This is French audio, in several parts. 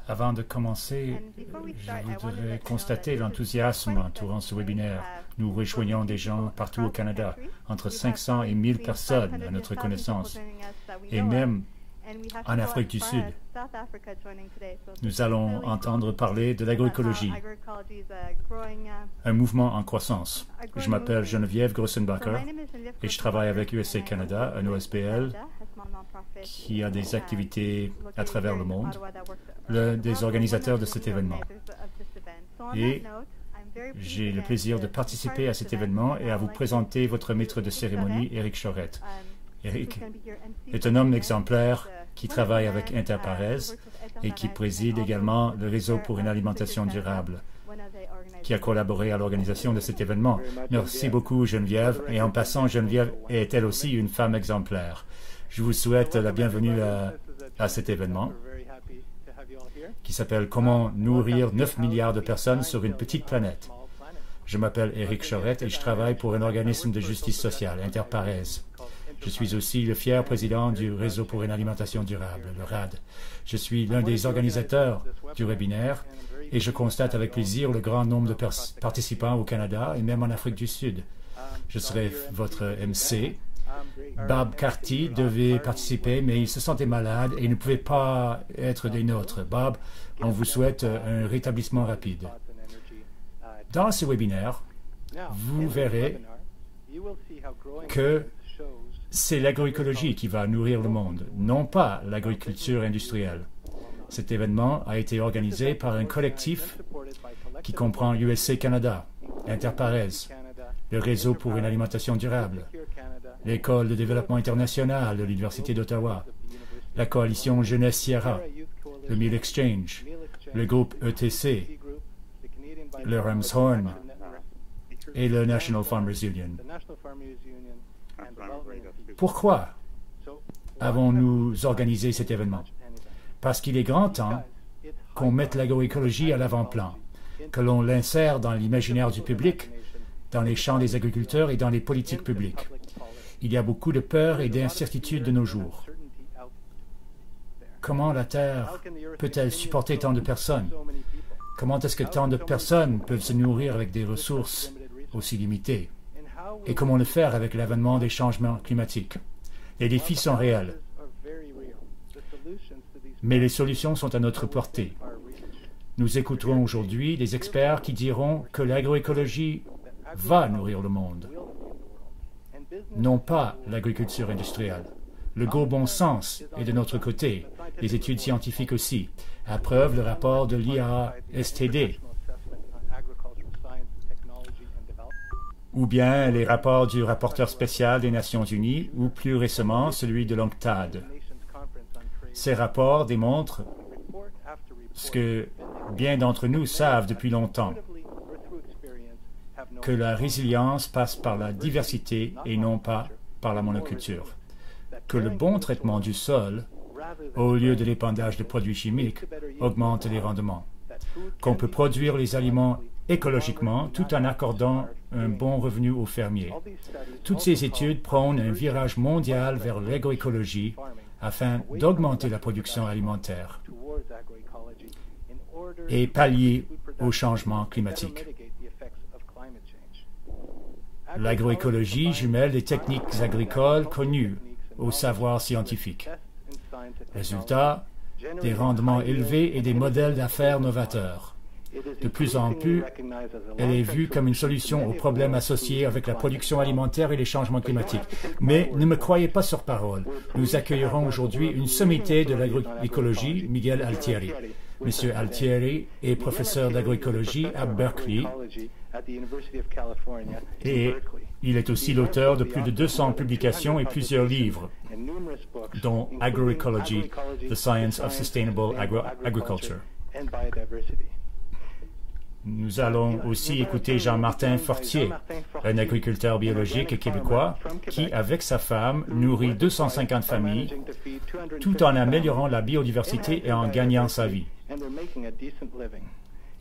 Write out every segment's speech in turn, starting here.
Avant de commencer, je voudrais constater l'enthousiasme entourant ce webinaire. Nous rejoignons des gens partout au Canada, entre 500 et 1000 personnes à notre connaissance, et même en Afrique du Sud. Nous allons entendre parler de l'agroécologie, un mouvement en croissance. Je m'appelle Geneviève Grossenbacher et je travaille avec USA Canada, un OSBL qui a des activités à travers le monde, l'un des organisateurs de cet événement. Et j'ai le plaisir de participer à cet événement et à vous présenter votre maître de cérémonie, Éric Chorette. Éric est un homme exemplaire qui travaille avec Interpares et qui préside également le Réseau pour une alimentation durable, qui a collaboré à l'organisation de cet événement. Merci beaucoup, Geneviève. Et en passant, Geneviève est elle aussi une femme exemplaire. Je vous souhaite la bienvenue à cet événement qui s'appelle « Comment nourrir 9 milliards de personnes sur une petite planète ». Je m'appelle Éric Chorette et je travaille pour un organisme de justice sociale, Interpares. Je suis aussi le fier président du Réseau pour une alimentation durable, le RAD. Je suis l'un des organisateurs du webinaire et je constate avec plaisir le grand nombre de participants au Canada et même en Afrique du Sud. Je serai votre MC. Bob Carty devait participer, mais il se sentait malade et ne pouvait pas être des nôtres. Bob, on vous souhaite un rétablissement rapide. Dans ce webinaire, vous verrez que c'est l'agroécologie qui va nourrir le monde, non pas l'agriculture industrielle. Cet événement a été organisé par un collectif qui comprend USA Canada, Interpares, le Réseau pour une alimentation durable, l'École de développement international de l'Université d'Ottawa, la Coalition Jeunesse Sierra, le Meal Exchange, le groupe ETC, le Ramshorn et le National Farmers Union. Pourquoi avons-nous organisé cet événement? Parce qu'il est grand temps qu'on mette l'agroécologie à l'avant-plan, que l'on l'insère dans l'imaginaire du public, dans les champs des agriculteurs et dans les politiques publiques. Il y a beaucoup de peur et d'incertitude de nos jours. Comment la Terre peut-elle supporter tant de personnes? Comment est-ce que tant de personnes peuvent se nourrir avec des ressources aussi limitées? Et comment le faire avec l'avènement des changements climatiques? Les défis sont réels, mais les solutions sont à notre portée. Nous écouterons aujourd'hui des experts qui diront que l'agroécologie va nourrir le monde, non pas l'agriculture industrielle. Le gros bon sens est de notre côté, les études scientifiques aussi, à preuve le rapport de l'IASTD, ou bien les rapports du rapporteur spécial des Nations Unies, ou plus récemment celui de l'UNCTAD. Ces rapports démontrent ce que bien d'entre nous savent depuis longtemps, que la résilience passe par la diversité et non pas par la monoculture, que le bon traitement du sol, au lieu de l'épandage de produits chimiques, augmente les rendements, qu'on peut produire les aliments écologiquement tout en accordant un bon revenu aux fermiers. Toutes ces études prônent un virage mondial vers l'agroécologie afin d'augmenter la production alimentaire et pallier au changement climatique. L'agroécologie jumelle des techniques agricoles connues au savoir scientifique. Résultat, des rendements élevés et des modèles d'affaires novateurs. De plus en plus, elle est vue comme une solution aux problèmes associés avec la production alimentaire et les changements climatiques. Mais ne me croyez pas sur parole. Nous accueillerons aujourd'hui une sommité de l'agroécologie, Miguel Altieri. Monsieur Altieri est professeur d'agroécologie à Berkeley et il est aussi l'auteur de plus de 200 publications et plusieurs livres, dont Agroecology, The Science of Sustainable Agriculture. Nous allons aussi écouter Jean-Martin Fortier, un agriculteur biologique québécois qui, avec sa femme, nourrit 250 familles tout en améliorant la biodiversité et en gagnant sa vie.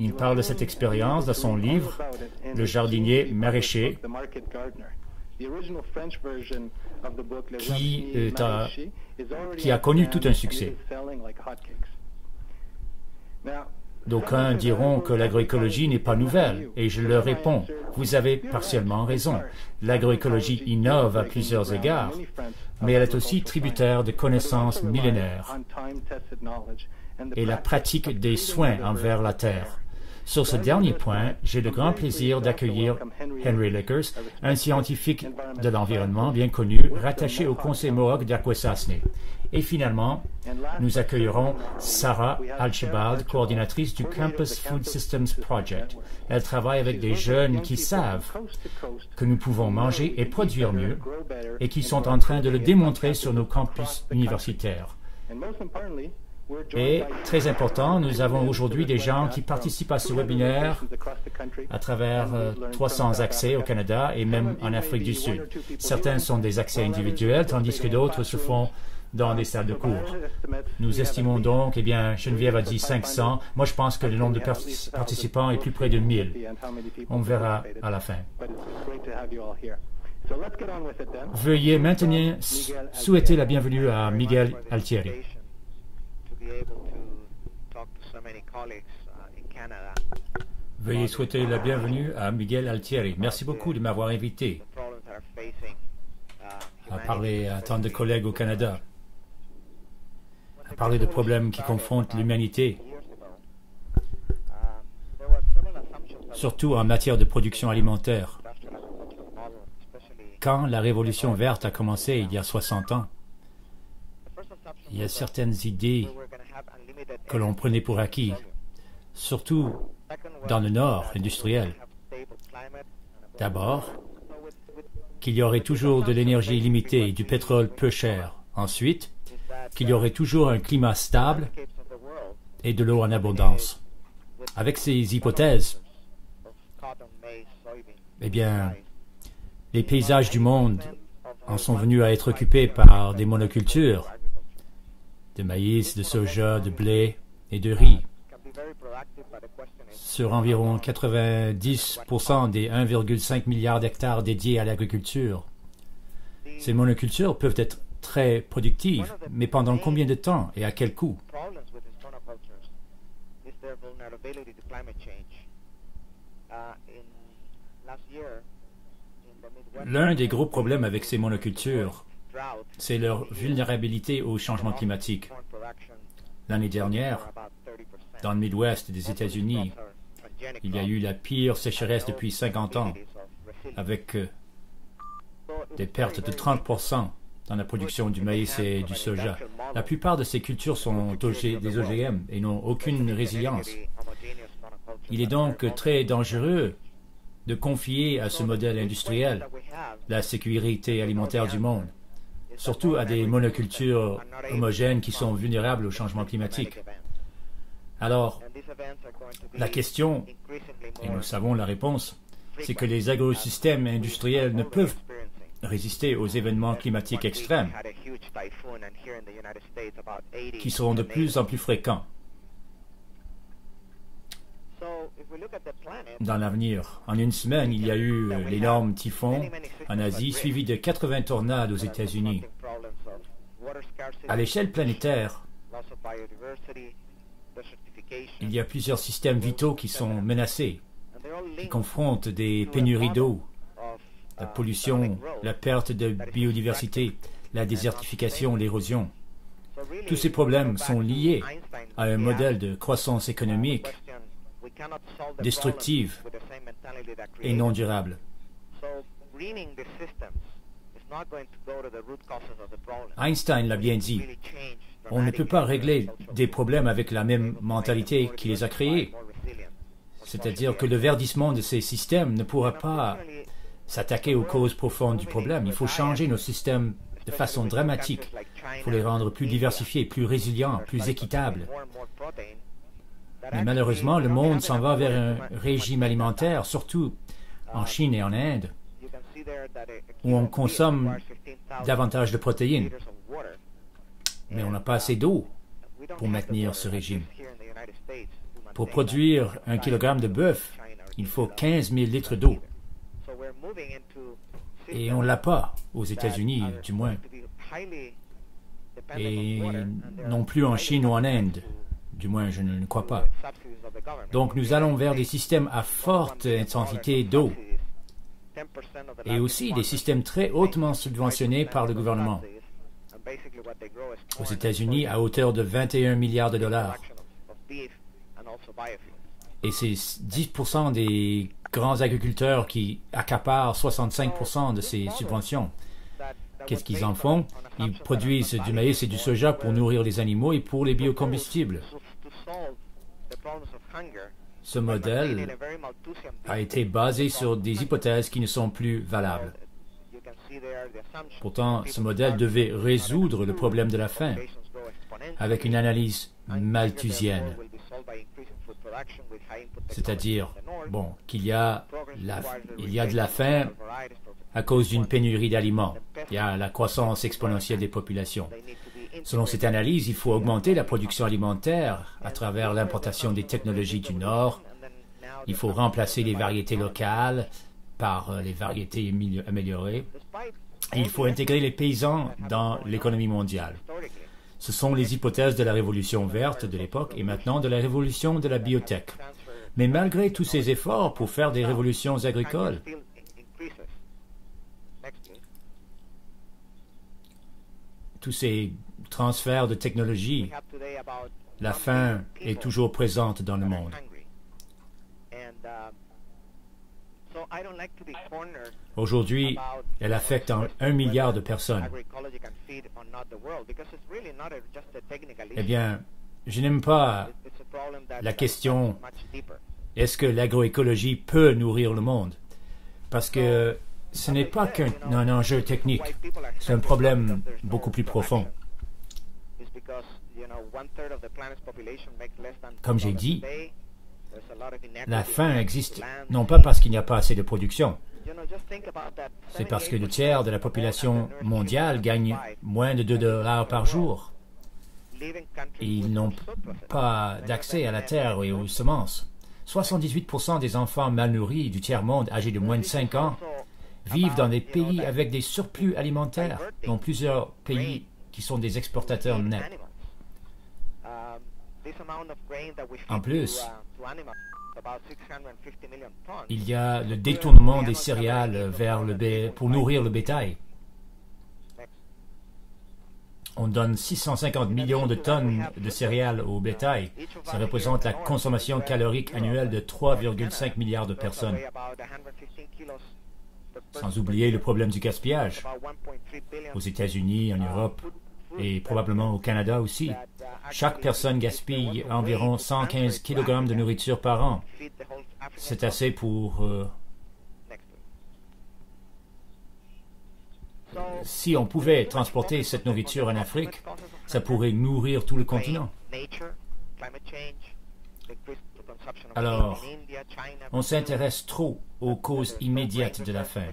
Il parle de cette expérience dans son livre « Le jardinier maraîcher » qui a connu tout un succès. D'aucuns diront que l'agroécologie n'est pas nouvelle, et je leur réponds, vous avez partiellement raison. L'agroécologie innove à plusieurs égards, mais elle est aussi tributaire de connaissances millénaires et la pratique des soins envers la terre. Sur ce dernier point, j'ai le grand plaisir d'accueillir Henry Lickers, un scientifique de l'environnement bien connu, rattaché au Conseil Mohawk d'Akwesasne. Et finalement, nous accueillerons Sarah Alchibald, coordinatrice du Campus Food Systems Project. Elle travaille avec des jeunes qui savent que nous pouvons manger et produire mieux et qui sont en train de le démontrer sur nos campus universitaires. Et, très important, nous avons aujourd'hui des gens qui participent à ce webinaire à travers 300 accès au Canada et même en Afrique du Sud. Certains sont des accès individuels, tandis que d'autres se font dans des salles de cours. Nous estimons donc, eh bien, Geneviève a dit 500. Moi, je pense que le nombre de participants est plus près de 1000. On verra à la fin. Veuillez maintenant souhaiter la bienvenue à Miguel Altieri. Veuillez souhaiter la bienvenue à Miguel Altieri. Merci beaucoup de m'avoir invité à parler à tant de collègues au Canada, à parler de problèmes qui confrontent l'humanité, surtout en matière de production alimentaire. Quand la Révolution verte a commencé il y a 60 ans, il y a certaines idées que l'on prenait pour acquis, surtout dans le nord industriel. D'abord, qu'il y aurait toujours de l'énergie illimitée et du pétrole peu cher. Ensuite, qu'il y aurait toujours un climat stable et de l'eau en abondance. Avec ces hypothèses, eh bien, les paysages du monde en sont venus à être occupés par des monocultures, de maïs, de soja, de blé et de riz. Sur environ 90% des 1,5 milliard d'hectares dédiés à l'agriculture. Ces monocultures peuvent être très productives, mais pendant combien de temps et à quel coût? L'un des gros problèmes avec ces monocultures, c'est leur vulnérabilité au changement climatique. L'année dernière, dans le Midwest des États-Unis, il y a eu la pire sécheresse depuis 50 ans, avec des pertes de 30% dans la production du maïs et du soja. La plupart de ces cultures sont des OGM et n'ont aucune résilience. Il est donc très dangereux de confier à ce modèle industriel la sécurité alimentaire du monde, surtout à des monocultures homogènes qui sont vulnérables au changement climatique. Alors, la question, et nous savons la réponse, c'est que les agrosystèmes industriels ne peuvent résister aux événements climatiques extrêmes, qui seront de plus en plus fréquents dans l'avenir. En une semaine, il y a eu l'énorme typhon en Asie, suivi de 80 tornades aux États-Unis. À l'échelle planétaire, il y a plusieurs systèmes vitaux qui sont menacés, qui confrontent des pénuries d'eau, la pollution, la perte de biodiversité, la désertification, l'érosion. Tous ces problèmes sont liés à un modèle de croissance économique destructive et non durable. Einstein l'a bien dit, on ne peut pas régler des problèmes avec la même mentalité qui les a créés. C'est-à-dire que le verdissement de ces systèmes ne pourra pas s'attaquer aux causes profondes du problème. Il faut changer nos systèmes de façon dramatique. Il faut les rendre plus diversifiés, plus résilients, plus équitables. Mais malheureusement, le monde s'en va vers un régime alimentaire, surtout en Chine et en Inde, où on consomme davantage de protéines. Mais on n'a pas assez d'eau pour maintenir ce régime. Pour produire 1 kilogramme de bœuf, il faut 15 000 litres d'eau. Et on ne l'a pas aux États-Unis, du moins. Et non plus en Chine ou en Inde, Du moins, je ne le crois pas. Donc, nous allons vers des systèmes à forte intensité d'eau et aussi des systèmes très hautement subventionnés par le gouvernement. Aux États-Unis, à hauteur de 21 milliards de dollars. Et c'est 10% des grands agriculteurs qui accaparent 65% de ces subventions. Qu'est-ce qu'ils en font? Ils produisent du maïs et du soja pour nourrir les animaux et pour les biocombustibles. Ce modèle a été basé sur des hypothèses qui ne sont plus valables. Pourtant, ce modèle devait résoudre le problème de la faim avec une analyse malthusienne. C'est-à-dire, bon, qu'il y a de la faim à cause d'une pénurie d'aliments. Il y a la croissance exponentielle des populations. Selon cette analyse, il faut augmenter la production alimentaire à travers l'importation des technologies du Nord. Il faut remplacer les variétés locales par les variétés améliorées. Et il faut intégrer les paysans dans l'économie mondiale. Ce sont les hypothèses de la révolution verte de l'époque et maintenant de la révolution de la biotech. Mais malgré tous ces efforts pour faire des révolutions agricoles, tous ces transferts de technologie, la faim est toujours présente dans le monde. Aujourd'hui, elle affecte 1 milliard de personnes. Eh bien, je n'aime pas la question « est-ce que l'agroécologie peut nourrir le monde ?» Parce que ce n'est pas qu'un enjeu technique, c'est un problème beaucoup plus profond. Comme j'ai dit, la faim existe non pas parce qu'il n'y a pas assez de production, c'est parce que le tiers de la population mondiale gagne moins de 2 dollars par jour. Et ils n'ont pas d'accès à la terre et aux semences. 78% des enfants mal nourris du tiers-monde âgés de moins de 5 ans vivent dans des pays avec des surplus alimentaires, dont plusieurs pays qui sont des exportateurs nets. En plus, il y a le détournement des céréales pour nourrir le bétail. On donne 650 millions de tonnes de céréales au bétail. Ça représente la consommation calorique annuelle de 3,5 milliards de personnes. Sans oublier le problème du gaspillage. Aux États-Unis, en Europe et probablement au Canada aussi. Chaque personne gaspille environ 115 kg de nourriture par an. C'est assez pour... Si on pouvait transporter cette nourriture en Afrique, ça pourrait nourrir tout le continent. Alors, on s'intéresse trop aux causes immédiates de la faim.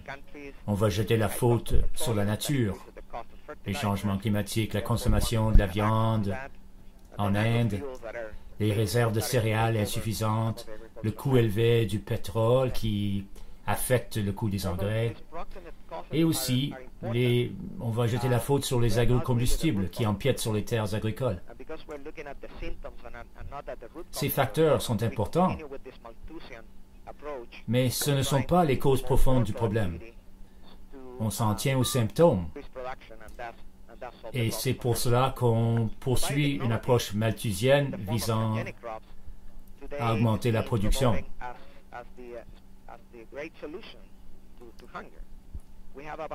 On va jeter la faute sur la nature, les changements climatiques, la consommation de la viande en Inde, les réserves de céréales insuffisantes, le coût élevé du pétrole qui affecte le coût des engrais, et aussi on va jeter la faute sur les agrocombustibles qui empiètent sur les terres agricoles. Ces facteurs sont importants, mais ce ne sont pas les causes profondes du problème. On s'en tient aux symptômes. Et c'est pour cela qu'on poursuit une approche malthusienne visant à augmenter la production.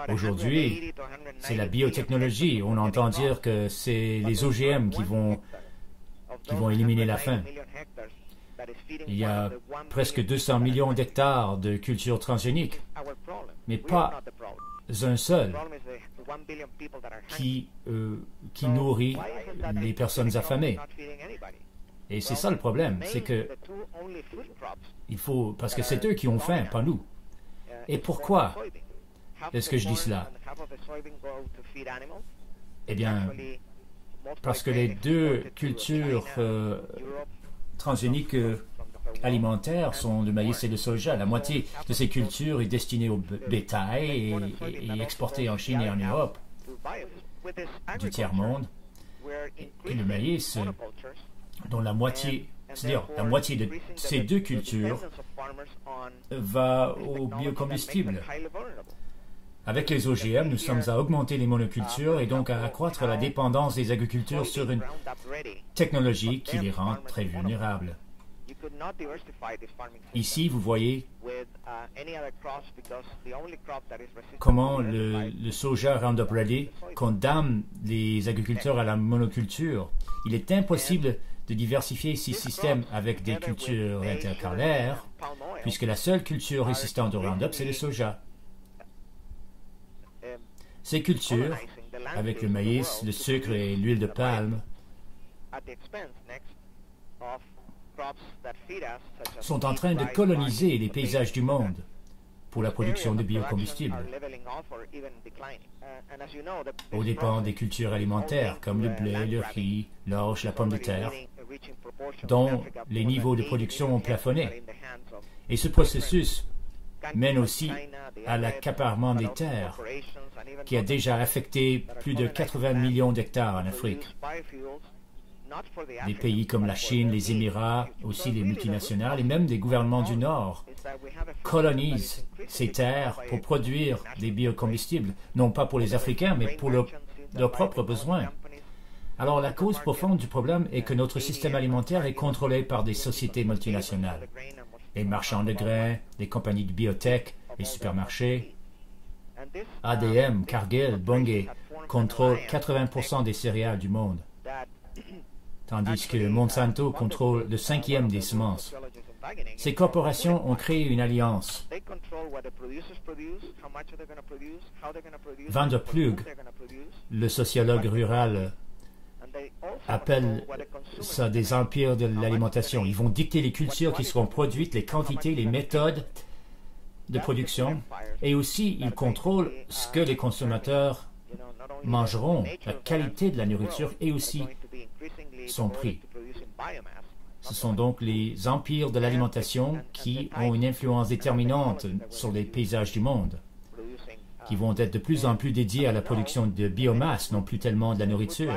Aujourd'hui, c'est la biotechnologie. On entend dire que c'est les OGM qui vont éliminer la faim. Il y a presque 200 millions d'hectares de cultures transgéniques, mais pas un seul qui nourrit les personnes affamées. Et c'est ça le problème, c'est que parce que c'est eux qui ont faim, pas nous. Et pourquoi est-ce que je dis cela? Eh bien, parce que les deux cultures transgéniques alimentaires sont de maïs et de soja. La moitié de ces cultures est destinée au bétail et exportée en Chine et en Europe du tiers-monde. Et le maïs, dont la moitié, c'est-à-dire la moitié de ces deux cultures, va au biocombustible. Avec les OGM, nous sommes à augmenter les monocultures et donc à accroître la dépendance des agriculteurs sur une technologie qui les rend très vulnérables. Ici, vous voyez comment le soja Roundup Ready condamne les agriculteurs à la monoculture. Il est impossible de diversifier ces systèmes avec des cultures intercalaires, puisque la seule culture résistante au Roundup, c'est le soja. Ces cultures, avec le maïs, le sucre et l'huile de palme, sont en train de coloniser les paysages du monde pour la production de biocombustibles, aux dépens des cultures alimentaires comme le blé, le riz, l'orge, la pomme de terre, dont les niveaux de production ont plafonné. Et ce processus mène aussi à l'accaparement des terres, qui a déjà affecté plus de 80 millions d'hectares en Afrique. Des pays comme la Chine, les Émirats, aussi les multinationales et même des gouvernements du Nord colonisent ces terres pour produire des biocombustibles, non pas pour les Africains, mais pour leurs propres besoins. Alors la cause profonde du problème est que notre système alimentaire est contrôlé par des sociétés multinationales. Les marchands de grains, les compagnies de biotech, les supermarchés. ADM, Cargill, Bunge contrôlent 80% des céréales du monde, tandis que Monsanto contrôle le 5e des semences. Ces corporations ont créé une alliance. Van der Ploeg, le sociologue rural, appelle ça des empires de l'alimentation. Ils vont dicter les cultures qui seront produites, les quantités, les méthodes de production, et aussi ils contrôlent ce que les consommateurs mangeront, la qualité de la nourriture et aussi son prix. Ce sont donc les empires de l'alimentation qui ont une influence déterminante sur les paysages du monde, qui vont être de plus en plus dédiés à la production de biomasse, non plus tellement de la nourriture.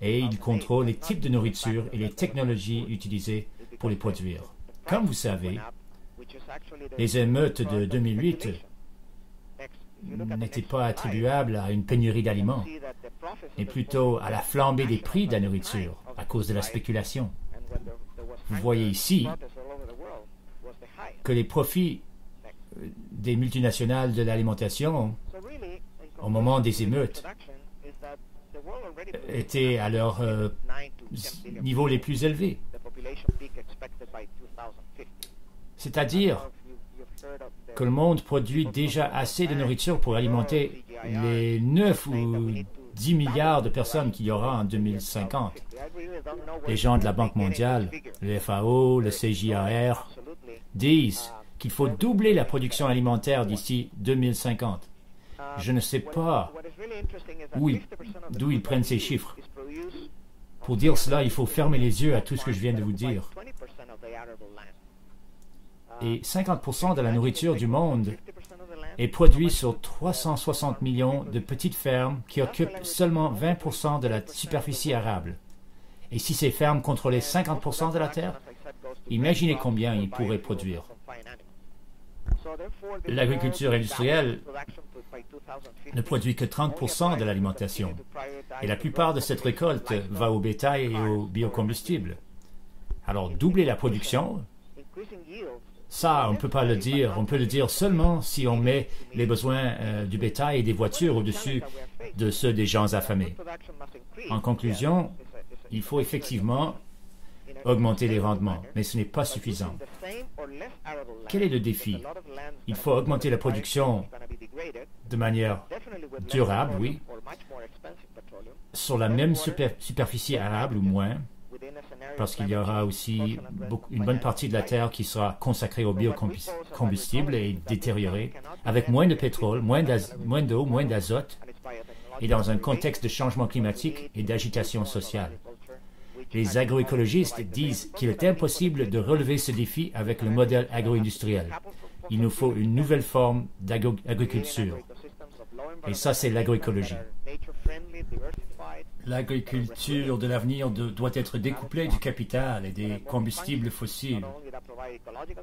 Et ils contrôlent les types de nourriture et les technologies utilisées pour les produire. Comme vous savez, les émeutes de 2008 n'étaient pas attribuables à une pénurie d'aliments, mais plutôt à la flambée des prix de la nourriture à cause de la spéculation. Vous voyez ici que les profits des multinationales de l'alimentation, au moment des émeutes, étaient à leur niveau les plus élevés. C'est-à-dire que le monde produit déjà assez de nourriture pour alimenter les 9 ou 10 milliards de personnes qu'il y aura en 2050. Les gens de la Banque mondiale, le FAO, le CJAR disent qu'il faut doubler la production alimentaire d'ici 2050. Je ne sais pas d'où ils prennent ces chiffres. Pour dire cela, il faut fermer les yeux à tout ce que je viens de vous dire. Et 50% de la nourriture du monde est produite sur 360 millions de petites fermes qui occupent seulement 20% de la superficie arable. Et si ces fermes contrôlaient 50% de la terre, imaginez combien ils pourraient produire. L'agriculture industrielle ne produit que 30% de l'alimentation. Et la plupart de cette récolte va au bétail et au biocombustible. Alors, doubler la production, ça, on ne peut pas le dire. On peut le dire seulement si on met les besoins du bétail et des voitures au-dessus de ceux des gens affamés. En conclusion, il faut effectivement augmenter les rendements, mais ce n'est pas suffisant. Quel est le défi? Il faut augmenter la production de manière durable, oui, sur la même superficie arable ou moins, parce qu'il y aura aussi une bonne partie de la terre qui sera consacrée au biocombustible et détériorée, avec moins de pétrole, moins d'eau, moins d'azote, et dans un contexte de changement climatique et d'agitation sociale. Les agroécologistes disent qu'il est impossible de relever ce défi avec le modèle agro-industriel. Il nous faut une nouvelle forme d'agriculture. Et ça, c'est l'agroécologie. L'agriculture de l'avenir doit être découplée du capital et des combustibles fossiles,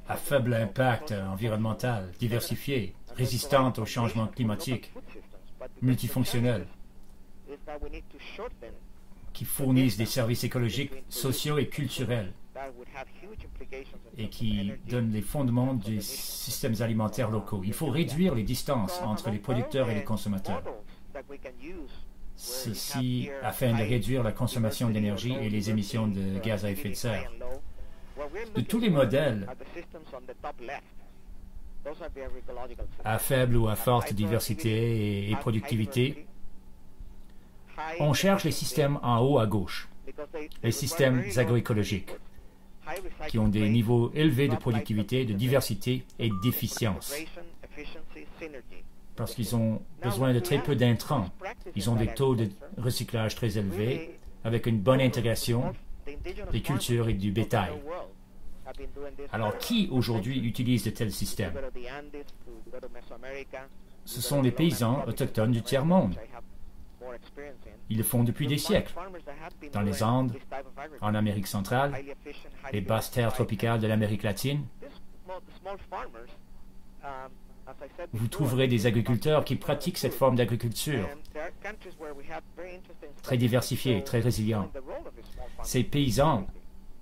à faible impact environnemental, diversifiée, résistante au changement climatique, multifonctionnelle, qui fournissent des services écologiques, sociaux et culturels, et qui donnent les fondements des systèmes alimentaires locaux. Il faut réduire les distances entre les producteurs et les consommateurs. Ceci afin de réduire la consommation d'énergie et les émissions de gaz à effet de serre. De tous les modèles à faible ou à forte diversité et productivité, on cherche les systèmes en haut à gauche, les systèmes agroécologiques, qui ont des niveaux élevés de productivité, de diversité et d'efficience, parce qu'ils ont besoin de très peu d'intrants. Ils ont des taux de recyclage très élevés, avec une bonne intégration des cultures et du bétail. Alors, qui aujourd'hui utilise de tels systèmes? Ce sont les paysans autochtones du tiers-monde. Ils le font depuis des siècles. Dans les Andes, en Amérique centrale, les basses terres tropicales de l'Amérique latine, vous trouverez des agriculteurs qui pratiquent cette forme d'agriculture, très diversifiée, très résiliente. Ces paysans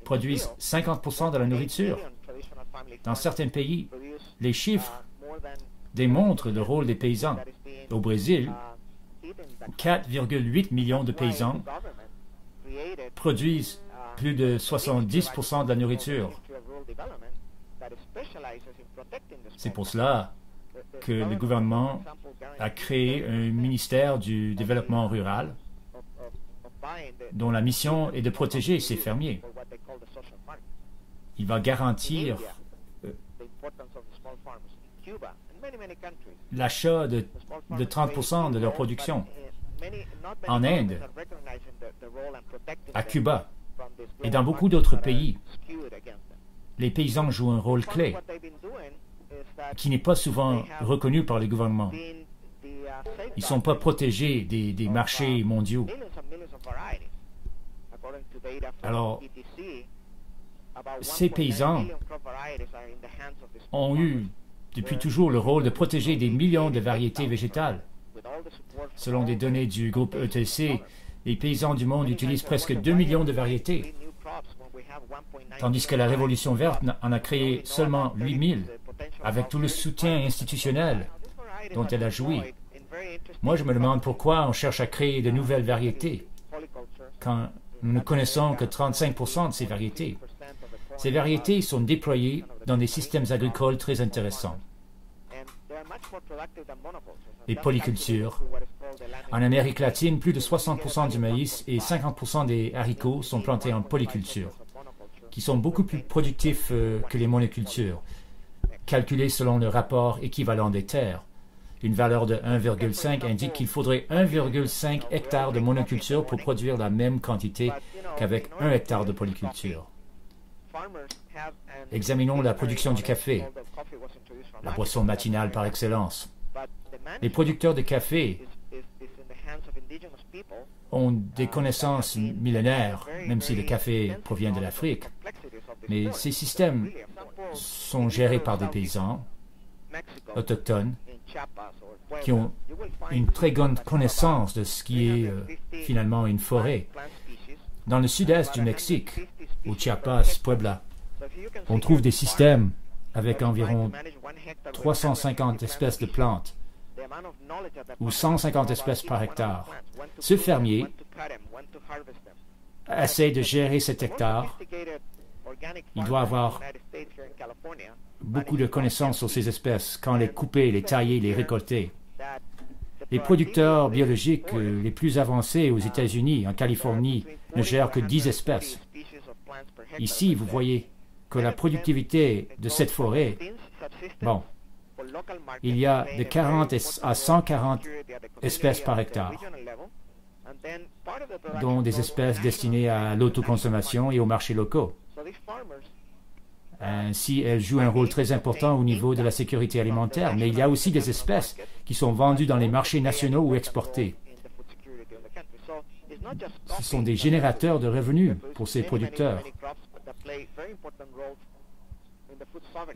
produisent 50% de la nourriture. Dans certains pays, les chiffres démontrent le rôle des paysans. Au Brésil, 4,8 millions de paysans produisent plus de 70% de la nourriture. C'est pour cela que le gouvernement a créé un ministère du développement rural dont la mission est de protéger ces fermiers. Il va garantir l'achat de 30% de leur production. En Inde, à Cuba et dans beaucoup d'autres pays, les paysans jouent un rôle clé qui n'est pas souvent reconnu par les gouvernements. Ils ne sont pas protégés des marchés mondiaux. Alors, ces paysans ont eu depuis toujours le rôle de protéger des millions de variétés végétales. Selon des données du groupe ETC, les paysans du monde utilisent presque 2 millions de variétés, tandis que la Révolution verte en a créé seulement 8000, avec tout le soutien institutionnel dont elle a joui. Moi, je me demande pourquoi on cherche à créer de nouvelles variétés, quand nous ne connaissons que 35% de ces variétés. Ces variétés sont déployées dans des systèmes agricoles très intéressants. Les polycultures. En Amérique latine, plus de 60% du maïs et 50% des haricots sont plantés en polyculture, qui sont beaucoup plus productifs que les monocultures, calculés selon le rapport équivalent des terres. Une valeur de 1,5 indique qu'il faudrait 1,5 hectare de monoculture pour produire la même quantité qu'avec 1 hectare de polyculture. Examinons la production du café, la boisson matinale par excellence. Les producteurs de café ont des connaissances millénaires, même si le café provient de l'Afrique. Mais ces systèmes sont gérés par des paysans autochtones qui ont une très grande connaissance de ce qui est finalement une forêt. Dans le sud-est du Mexique, au Chiapas, Puebla, on trouve des systèmes avec environ 350 espèces de plantes ou 150 espèces par hectare. Ce fermier essaie de gérer cet hectare. Il doit avoir beaucoup de connaissances sur ces espèces, quand les couper, les tailler, les récolter. Les producteurs biologiques les plus avancés aux États-Unis, en Californie, ne gèrent que 10 espèces. Ici, vous voyez que la productivité de cette forêt, bon, il y a de 40 à 140 espèces par hectare, dont des espèces destinées à l'autoconsommation et aux marchés locaux. Ainsi, elles jouent un rôle très important au niveau de la sécurité alimentaire, mais il y a aussi des espèces qui sont vendues dans les marchés nationaux ou exportées. ce sont des générateurs de revenus pour ces producteurs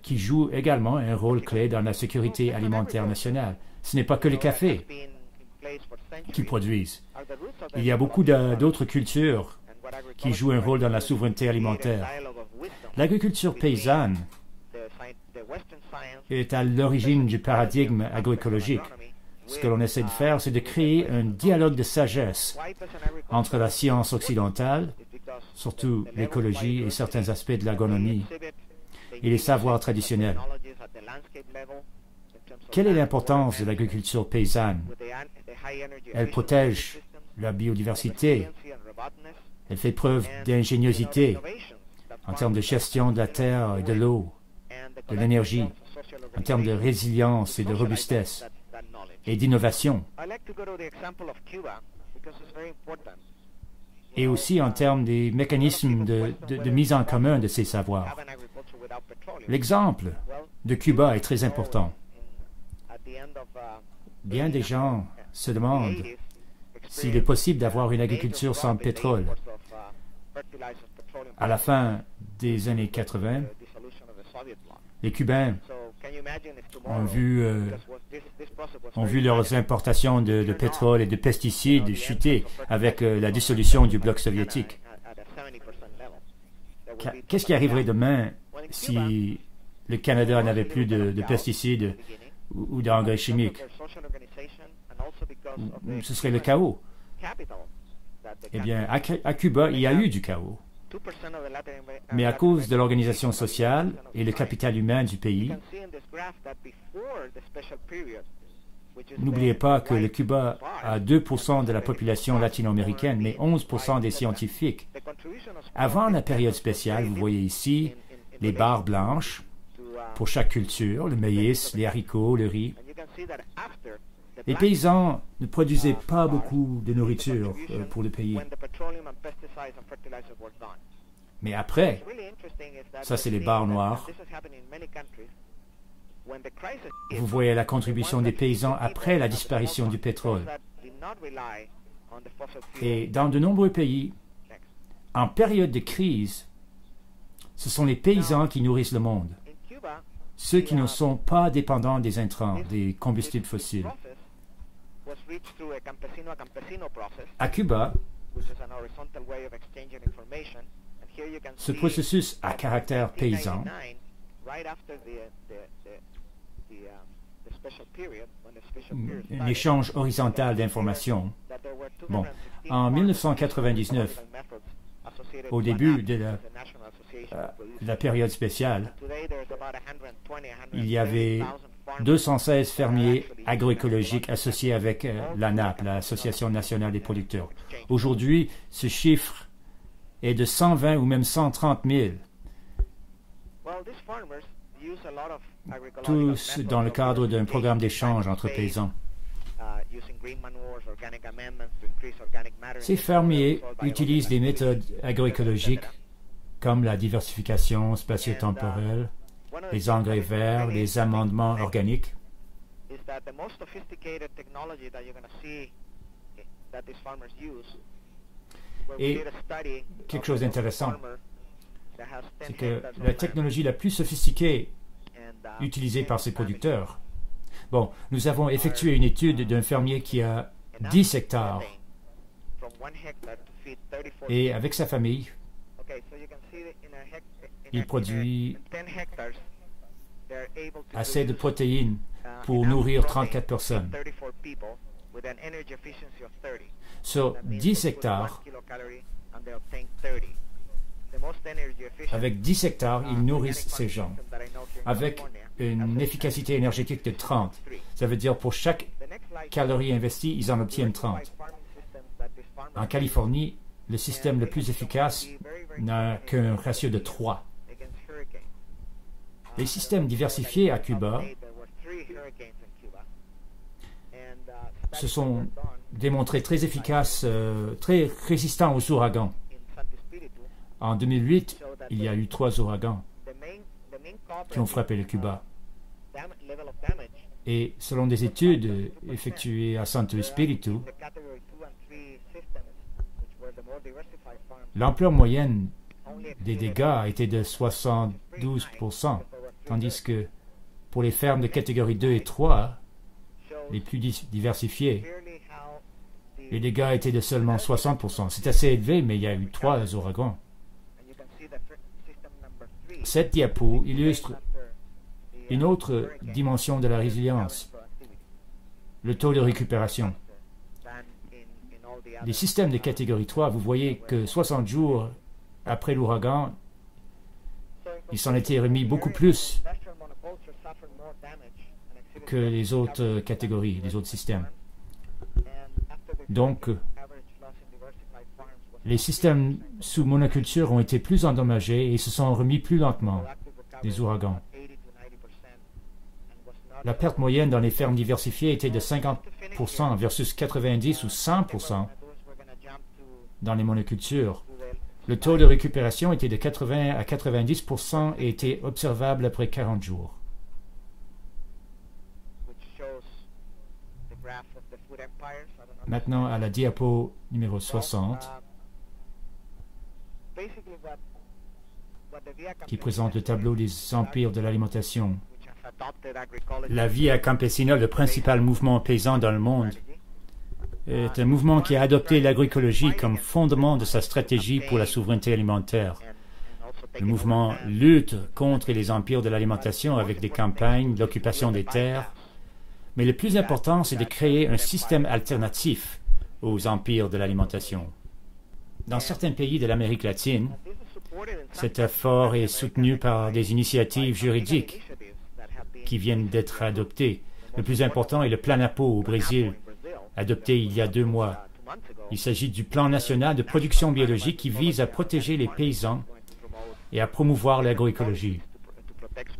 qui jouent également un rôle clé dans la sécurité alimentaire nationale. Ce n'est pas que le café qu'ils produisent. Il y a beaucoup d'autres cultures qui jouent un rôle dans la souveraineté alimentaire. L'agriculture paysanne est à l'origine du paradigme agroécologique. Ce que l'on essaie de faire, c'est de créer un dialogue de sagesse entre la science occidentale, surtout l'écologie et certains aspects de l'agronomie, et les savoirs traditionnels. Quelle est l'importance de l'agriculture paysanne? Elle protège la biodiversité. Elle fait preuve d'ingéniosité en termes de gestion de la terre et de l'eau, de l'énergie, en termes de résilience et de robustesse, et d'innovation. Et aussi en termes des mécanismes de mise en commun de ces savoirs. L'exemple de Cuba est très important. Bien des gens se demandent s'il est possible d'avoir une agriculture sans pétrole. À la fin des années 80, les Cubains ont vu leurs importations de pétrole et de pesticides chuter avec la dissolution du bloc soviétique. Qu'est-ce qui arriverait demain si le Canada n'avait plus de pesticides ou d'engrais chimiques? Ce serait le chaos. Eh bien, à Cuba, il y a eu du chaos. Mais à cause de l'organisation sociale et le capital humain du pays, n'oubliez pas que le Cuba a 2% de la population latino-américaine, mais 11% des scientifiques. Avant la période spéciale, vous voyez ici les barres blanches pour chaque culture, le maïs, les haricots, le riz. Les paysans ne produisaient pas beaucoup de nourriture pour le pays. Mais après, ça c'est les barres noires, vous voyez la contribution des paysans après la disparition du pétrole. Et dans de nombreux pays, en période de crise, ce sont les paysans qui nourrissent le monde. Ceux qui ne sont pas dépendants des intrants, des combustibles fossiles. À Cuba, ce processus à caractère paysan un échange horizontal d'informations. Bon, en 1999, au début de la période spéciale, il y avait 216 fermiers agroécologiques associés avec l'ANAP, l'Association nationale des producteurs. Aujourd'hui, ce chiffre est de 120 ou même 130 000. Tous dans le cadre d'un programme d'échange entre paysans. Ces fermiers utilisent des méthodes agroécologiques comme la diversification spatio-temporelle, les engrais verts, les amendements organiques. Et quelque chose d'intéressant, c'est que la technologie la plus sophistiquée utilisée par ces producteurs. Bon, nous avons effectué une étude d'un fermier qui a 10 hectares et avec sa famille, il produit assez de protéines pour nourrir 34 personnes. Sur 10 hectares, avec 10 hectares, ils nourrissent ces gens avec une efficacité énergétique de 30. Ça veut dire pour chaque calorie investie, ils en obtiennent 30. En Californie, le système le plus efficace n'a qu'un ratio de 3. Les systèmes diversifiés à Cuba se sont démontrés très efficaces, très résistants aux ouragans. En 2008, il y a eu 3 ouragans qui ont frappé le Cuba. Et selon des études effectuées à Santo Espíritu, l'ampleur moyenne des dégâts était de 72%, tandis que pour les fermes de catégorie 2 et 3, les plus diversifiées, les dégâts étaient de seulement 60%. C'est assez élevé, mais il y a eu 3 ouragans. Cette diapo illustre une autre dimension de la résilience, le taux de récupération. Les systèmes de catégorie 3, vous voyez que 60 jours après l'ouragan, il s'en était remis beaucoup plus que les autres catégories, les autres systèmes. Donc, les systèmes sous monoculture ont été plus endommagés et se sont remis plus lentement des ouragans. La perte moyenne dans les fermes diversifiées était de 50% versus 90 ou 100% dans les monocultures. Le taux de récupération était de 80 à 90% et était observable après 40 jours. Maintenant, à la diapo numéro 60, qui présente le tableau des empires de l'alimentation. La Via Campesina, le principal mouvement paysan dans le monde, est un mouvement qui a adopté l'agroécologie comme fondement de sa stratégie pour la souveraineté alimentaire. Le mouvement lutte contre les empires de l'alimentation avec des campagnes, l'occupation des terres, mais le plus important, c'est de créer un système alternatif aux empires de l'alimentation. Dans certains pays de l'Amérique latine, cet effort est soutenu par des initiatives juridiques qui viennent d'être adoptées. Le plus important est le Plan APO au Brésil, adopté il y a 2 mois. Il s'agit du plan national de production biologique qui vise à protéger les paysans et à promouvoir l'agroécologie.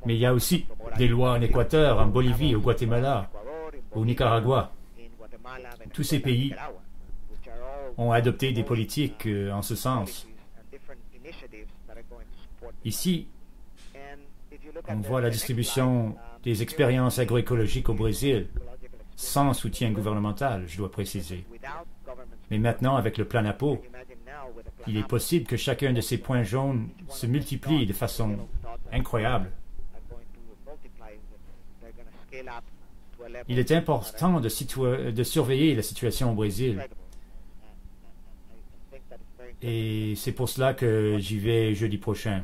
Mais il y a aussi des lois en Équateur, en Bolivie, au Guatemala, au Nicaragua. Tous ces pays ont adopté des politiques en ce sens. Ici, on voit la distribution des expériences agroécologiques au Brésil, sans soutien gouvernemental, je dois préciser. Mais maintenant, avec le plan APO, il est possible que chacun de ces points jaunes se multiplie de façon incroyable. Il est important de surveiller la situation au Brésil. Et c'est pour cela que j'y vais jeudi prochain,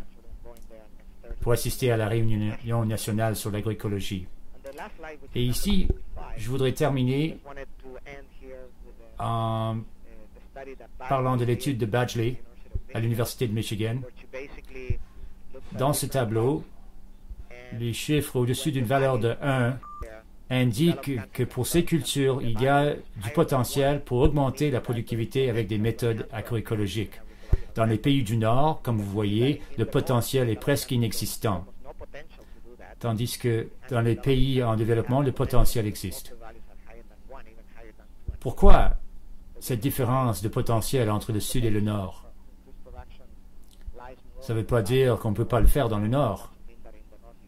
pour assister à la réunion nationale sur l'agroécologie. Et ici, je voudrais terminer en parlant de l'étude de Badgley à l'Université de Michigan. Dans ce tableau, les chiffres au-dessus d'une valeur de 1 indiquent que pour ces cultures, il y a du potentiel pour augmenter la productivité avec des méthodes agroécologiques. Dans les pays du Nord, comme vous voyez, le potentiel est presque inexistant, tandis que dans les pays en développement, le potentiel existe. Pourquoi cette différence de potentiel entre le Sud et le Nord? Ça ne veut pas dire qu'on ne peut pas le faire dans le Nord,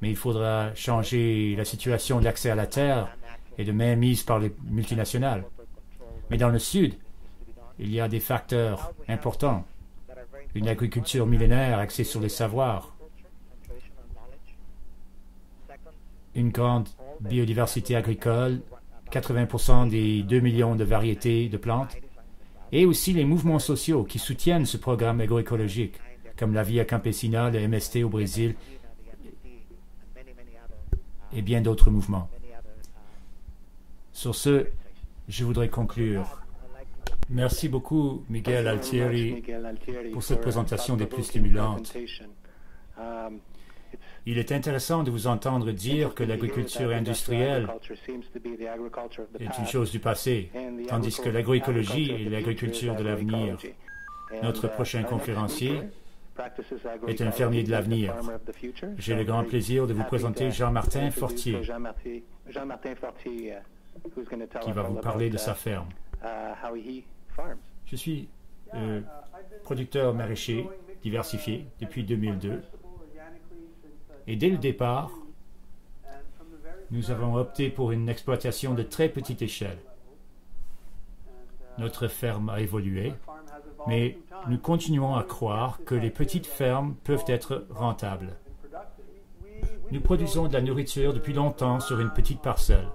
mais il faudra changer la situation d'accès à la terre et de mainmise par les multinationales. Mais dans le Sud, il y a des facteurs importants. Une agriculture millénaire axée sur les savoirs, une grande biodiversité agricole, 80% des 2 millions de variétés de plantes, et aussi les mouvements sociaux qui soutiennent ce programme agroécologique, comme la Via Campesina, le MST au Brésil, et bien d'autres mouvements. Sur ce, je voudrais conclure. Merci beaucoup, Miguel Altieri, pour cette présentation des plus stimulantes. Il est intéressant de vous entendre dire que l'agriculture industrielle est une chose du passé, tandis que l'agroécologie est l'agriculture de l'avenir. Notre prochain conférencier est un fermier de l'avenir. J'ai le grand plaisir de vous présenter Jean-Martin Fortier, qui va vous parler de sa ferme. Je suis producteur maraîcher diversifié depuis 2002. Et dès le départ, nous avons opté pour une exploitation de très petite échelle. Notre ferme a évolué Mais nous continuons à croire que les petites fermes peuvent être rentables. Nous produisons de la nourriture depuis longtemps sur une petite parcelle.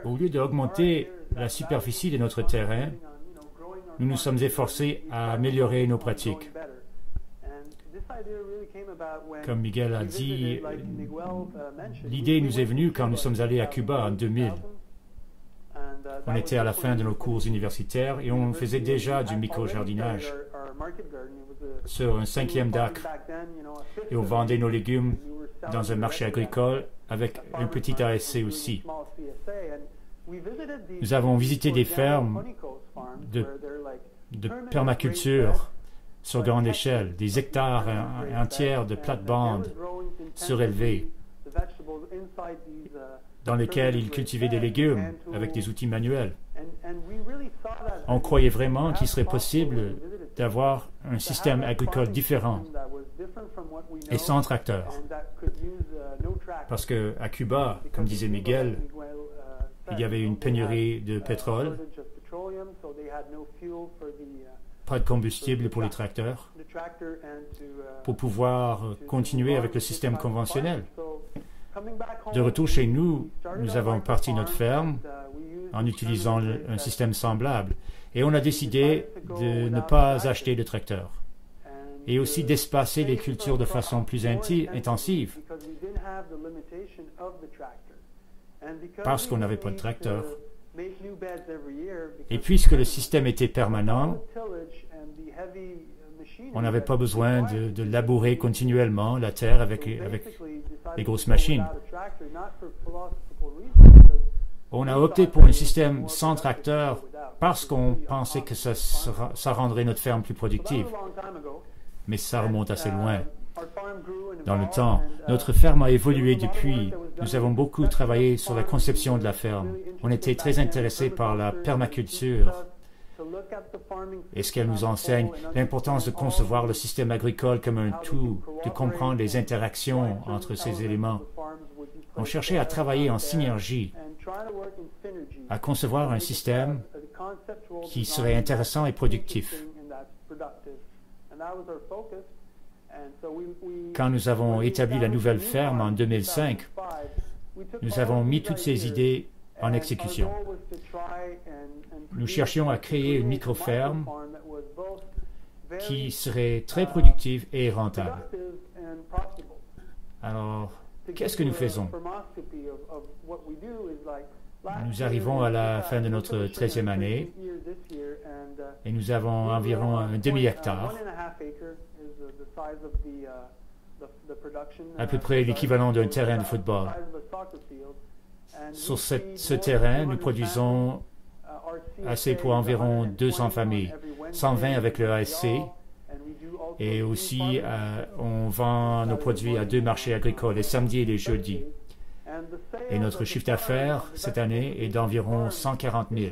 Au lieu d'augmenter la superficie de notre terrain, nous nous sommes efforcés à améliorer nos pratiques. Comme Miguel a dit, l'idée nous est venue quand nous sommes allés à Cuba en 2000. On était à la fin de nos cours universitaires et on faisait déjà du micro-jardinage sur un 5e d'acre. Et on vendait nos légumes dans un marché agricole avec un petit ASC aussi. Nous avons visité des fermes de permaculture sur grande échelle, des hectares entiers de plates-bandes surélevées, dans lesquels ils cultivaient des légumes avec des outils manuels. On croyait vraiment qu'il serait possible d'avoir un système agricole différent et sans tracteur. Parce qu'à Cuba, comme disait Miguel, il y avait une pénurie de pétrole, pas de combustible pour les tracteurs, pour pouvoir continuer avec le système conventionnel. De retour chez nous, nous avons parti notre ferme en utilisant un système semblable et on a décidé de ne pas acheter de tracteur et aussi d'espacer les cultures de façon plus intensive parce qu'on n'avait pas de tracteur. Et puisque le système était permanent, on n'avait pas besoin de labourer continuellement la terre avec les grosses machines. On a opté pour un système sans tracteur parce qu'on pensait que ça rendrait notre ferme plus productive. Mais ça remonte assez loin. Dans le temps, notre ferme a évolué depuis. Nous avons beaucoup travaillé sur la conception de la ferme. On était très intéressés par la permaculture et ce qu'elle nous enseigne, l'importance de concevoir le système agricole comme un tout, de comprendre les interactions entre ces éléments. On cherchait à travailler en synergie, à concevoir un système qui serait intéressant et productif. Quand nous avons établi la nouvelle ferme en 2005, nous avons mis toutes ces idées en exécution. Nous cherchions à créer une micro-ferme qui serait très productive et rentable. Alors, qu'est-ce que nous faisons? Nous arrivons à la fin de notre 13e année et nous avons environ un demi-hectare, à peu près l'équivalent d'un terrain de football. Sur ce terrain, nous produisons assez pour environ 200 familles, 120 avec le ASC, et aussi on vend nos produits à 2 marchés agricoles, les samedis et les jeudis. Et notre chiffre d'affaires cette année est d'environ 140 000.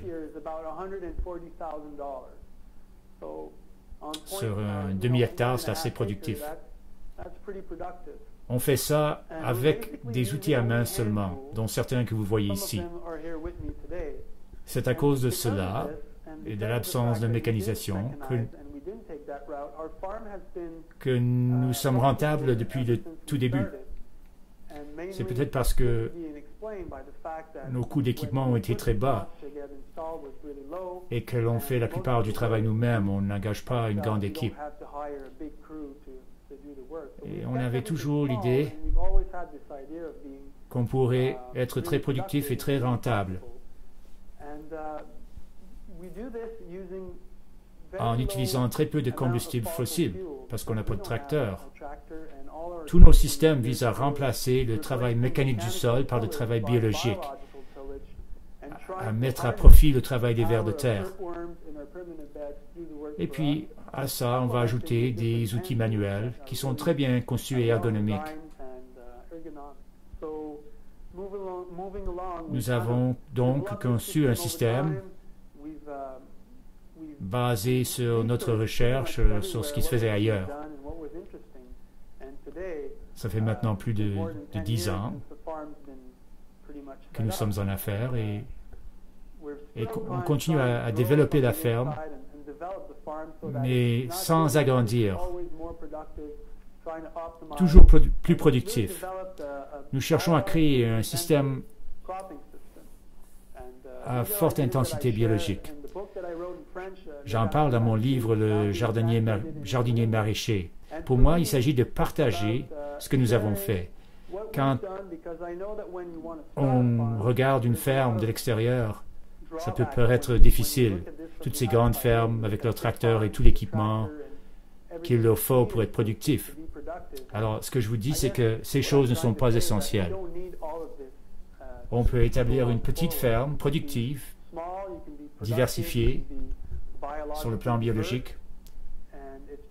Sur un demi-hectare, c'est assez productif. On fait ça avec des outils à main seulement, dont certains que vous voyez ici. C'est à cause de cela et de l'absence de mécanisation que nous sommes rentables depuis le tout début. C'est peut-être parce que nos coûts d'équipement ont été très bas et que l'on fait la plupart du travail nous-mêmes. On n'engage pas une grande équipe. Et on avait toujours l'idée qu'on pourrait être très productif et très rentable en utilisant très peu de combustible fossile parce qu'on n'a pas de tracteur. Tous nos systèmes visent à remplacer le travail mécanique du sol par le travail biologique, à mettre à profit le travail des vers de terre. Et puis, à ça, on va ajouter des outils manuels qui sont très bien conçus et ergonomiques. Nous avons donc conçu un système basé sur notre recherche, sur ce qui se faisait ailleurs. Ça fait maintenant plus de 10 ans que nous sommes en affaires et Et on continue à développer la ferme, mais sans agrandir, toujours plus productif. Nous cherchons à créer un système à forte intensité biologique. J'en parle dans mon livre Le jardinier maraîcher. Pour moi, il s'agit de partager ce que nous avons fait. Quand on regarde une ferme de l'extérieur, ça peut paraître difficile. Toutes ces grandes fermes avec leurs tracteurs et tout l'équipement qu'il leur faut pour être productifs. Alors, ce que je vous dis, c'est que ces choses ne sont pas essentielles. On peut établir une petite ferme productive, diversifiée sur le plan biologique.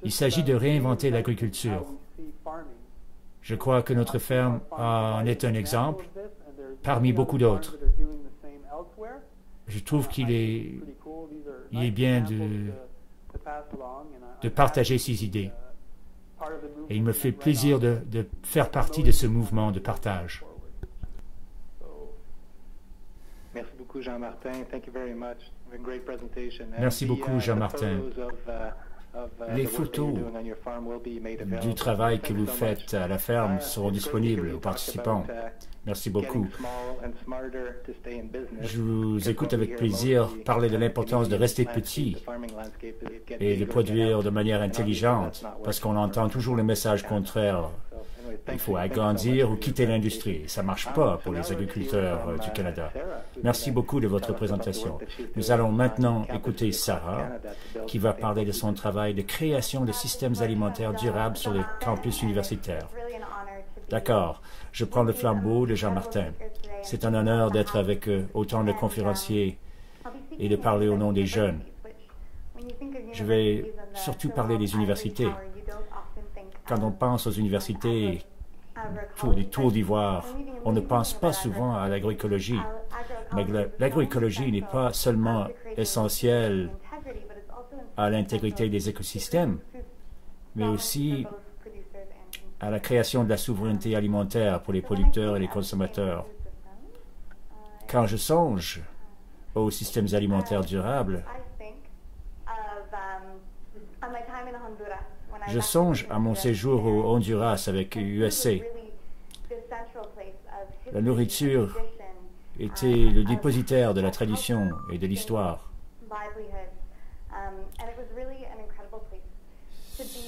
Il s'agit de réinventer l'agriculture. Je crois que notre ferme en est un exemple parmi beaucoup d'autres. Je trouve qu'il est bien de partager ces idées. Et il me fait plaisir de faire partie de ce mouvement de partage. Merci beaucoup, Jean-Martin. Merci beaucoup, Jean-Martin. Les photos du travail que vous faites à la ferme seront disponibles aux participants. Merci beaucoup. Je vous écoute avec plaisir parler de l'importance de rester petit et de produire de manière intelligente, parce qu'on entend toujours le message contraire. Il faut agrandir ou quitter l'industrie. Ça ne marche pas pour les agriculteurs du Canada. Merci beaucoup de votre présentation. Nous allons maintenant écouter Sarah, qui va parler de son travail de création de systèmes alimentaires durables sur les campus universitaires. D'accord, je prends le flambeau de Jean-Martin. C'est un honneur d'être avec autant de conférenciers et de parler au nom des jeunes. Je vais surtout parler des universités. Quand on pense aux universités, pour les tours d'ivoire, on ne pense pas souvent à l'agroécologie. Mais l'agroécologie n'est pas seulement essentielle à l'intégrité des écosystèmes, mais aussi à la création de la souveraineté alimentaire pour les producteurs et les consommateurs. Quand je songe aux systèmes alimentaires durables, je songe à mon séjour au Honduras avec USC. La nourriture était le dépositaire de la tradition et de l'histoire.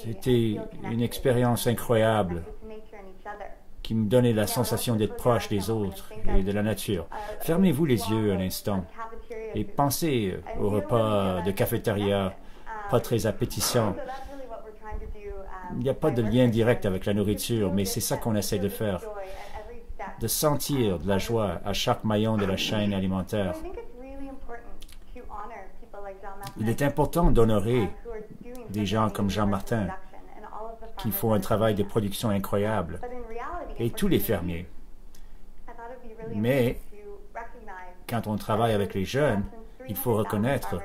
C'était une expérience incroyable qui me donnait la sensation d'être proche des autres et de la nature. Fermez-vous les yeux un instant et pensez au repas de cafétéria, pas très appétissant. Il n'y a pas de lien direct avec la nourriture, mais c'est ça qu'on essaie de faire, de sentir de la joie à chaque maillon de la chaîne alimentaire. Il est important d'honorer des gens comme Jean-Martin, qui font un travail de production incroyable, et tous les fermiers. Mais quand on travaille avec les jeunes, il faut reconnaître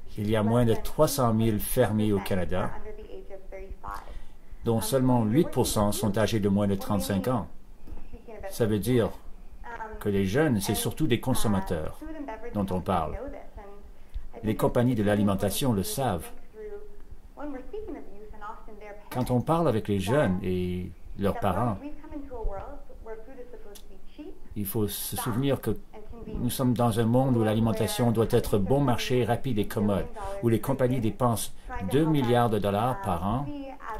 qu'il y a moins de 300 000 fermiers au Canada, dont seulement 8% sont âgés de moins de 35 ans. Ça veut dire que les jeunes, c'est surtout des consommateurs dont on parle. Les compagnies de l'alimentation le savent. Quand on parle avec les jeunes et leurs parents, il faut se souvenir que nous sommes dans un monde où l'alimentation doit être bon marché, rapide et commode, où les compagnies dépensent 2 milliards de dollars par an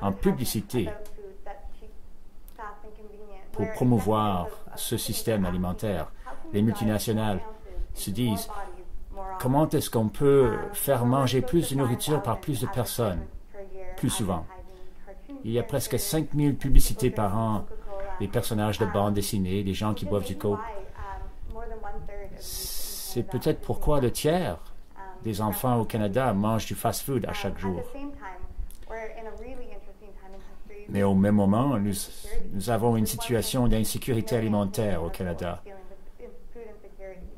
en publicité pour promouvoir ce système alimentaire. Les multinationales se disent, comment est-ce qu'on peut faire manger plus de nourriture par plus de personnes, plus souvent? Il y a presque 5000 publicités par an, des personnages de bande dessinée, des gens qui boivent du coke. C'est peut-être pourquoi le tiers des enfants au Canada mangent du fast-food à chaque jour. Mais au même moment, nous avons une situation d'insécurité alimentaire au Canada,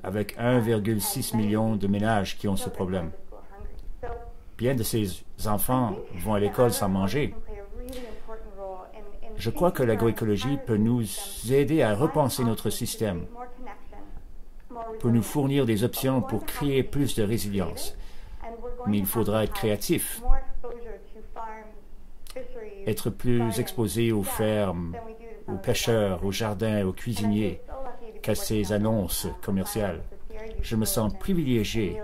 avec 1,6 million de ménages qui ont ce problème. Bien de ces enfants vont à l'école sans manger. Je crois que l'agroécologie peut nous aider à repenser notre système peut nous fournir des options pour créer plus de résilience. Mais il faudra être créatif, être plus exposé aux fermes, aux pêcheurs, aux jardins, aux cuisiniers qu'à ces annonces commerciales. Je me sens privilégié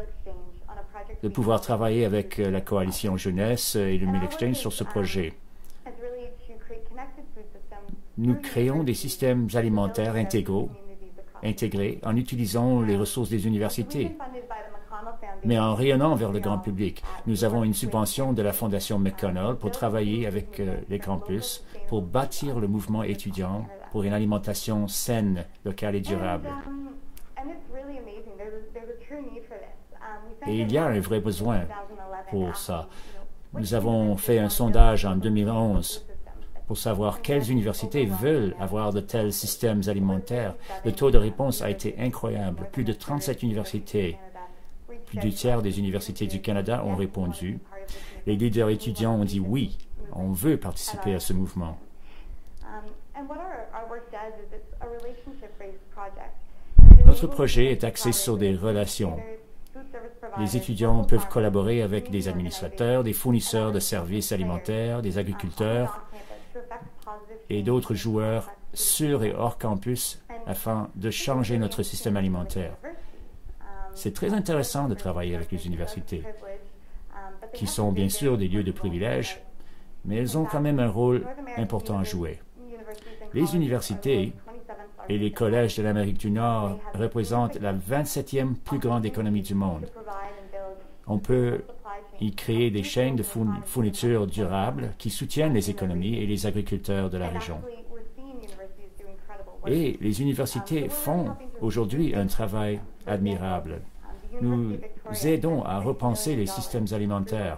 de pouvoir travailler avec la coalition jeunesse et le Meal Exchange sur ce projet. Nous créons des systèmes alimentaires intégrés en utilisant les ressources des universités. Mais en rayonnant vers le grand public, nous avons une subvention de la Fondation McConnell pour travailler avec les campus pour bâtir le mouvement étudiant pour une alimentation saine, locale et durable. Et il y a un vrai besoin pour ça. Nous avons fait un sondage en 2011 pour savoir quelles universités veulent avoir de tels systèmes alimentaires. Le taux de réponse a été incroyable. Plus de 37 universités, plus du tiers des universités du Canada ont répondu. Les leaders étudiants ont dit oui, on veut participer à ce mouvement. Notre projet est axé sur des relations. Les étudiants peuvent collaborer avec des administrateurs, des fournisseurs de services alimentaires, des agriculteurs et d'autres joueurs sur et hors campus afin de changer notre système alimentaire. C'est très intéressant de travailler avec les universités, qui sont bien sûr des lieux de privilège, mais elles ont quand même un rôle important à jouer. Les universités et les collèges de l'Amérique du Nord représentent la 27e plus grande économie du monde. On peut y créer des chaînes de fourniture durables qui soutiennent les économies et les agriculteurs de la région. Et les universités font aujourd'hui un travail admirable. Nous aidons à repenser les systèmes alimentaires.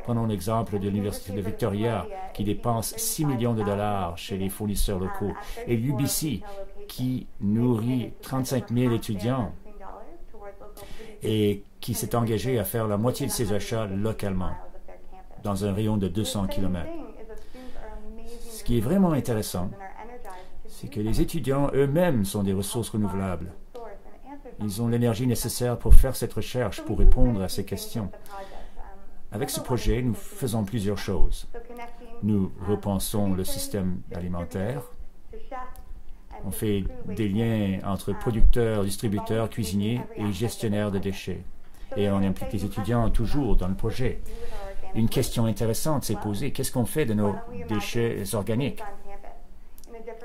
Prenons l'exemple de l'Université de Victoria, qui dépense 6 millions de dollars chez les fournisseurs locaux, et l'UBC, qui nourrit 35 000 étudiants et qui s'est engagé à faire la moitié de ses achats localement, dans un rayon de 200 km. Ce qui est vraiment intéressant, c'est que les étudiants eux-mêmes sont des ressources renouvelables. Ils ont l'énergie nécessaire pour faire cette recherche, pour répondre à ces questions. Avec ce projet, nous faisons plusieurs choses. Nous repensons le système alimentaire. On fait des liens entre producteurs, distributeurs, cuisiniers et gestionnaires de déchets. Et on implique les étudiants toujours dans le projet. Une question intéressante s'est posée, qu'est-ce qu'on fait de nos déchets organiques?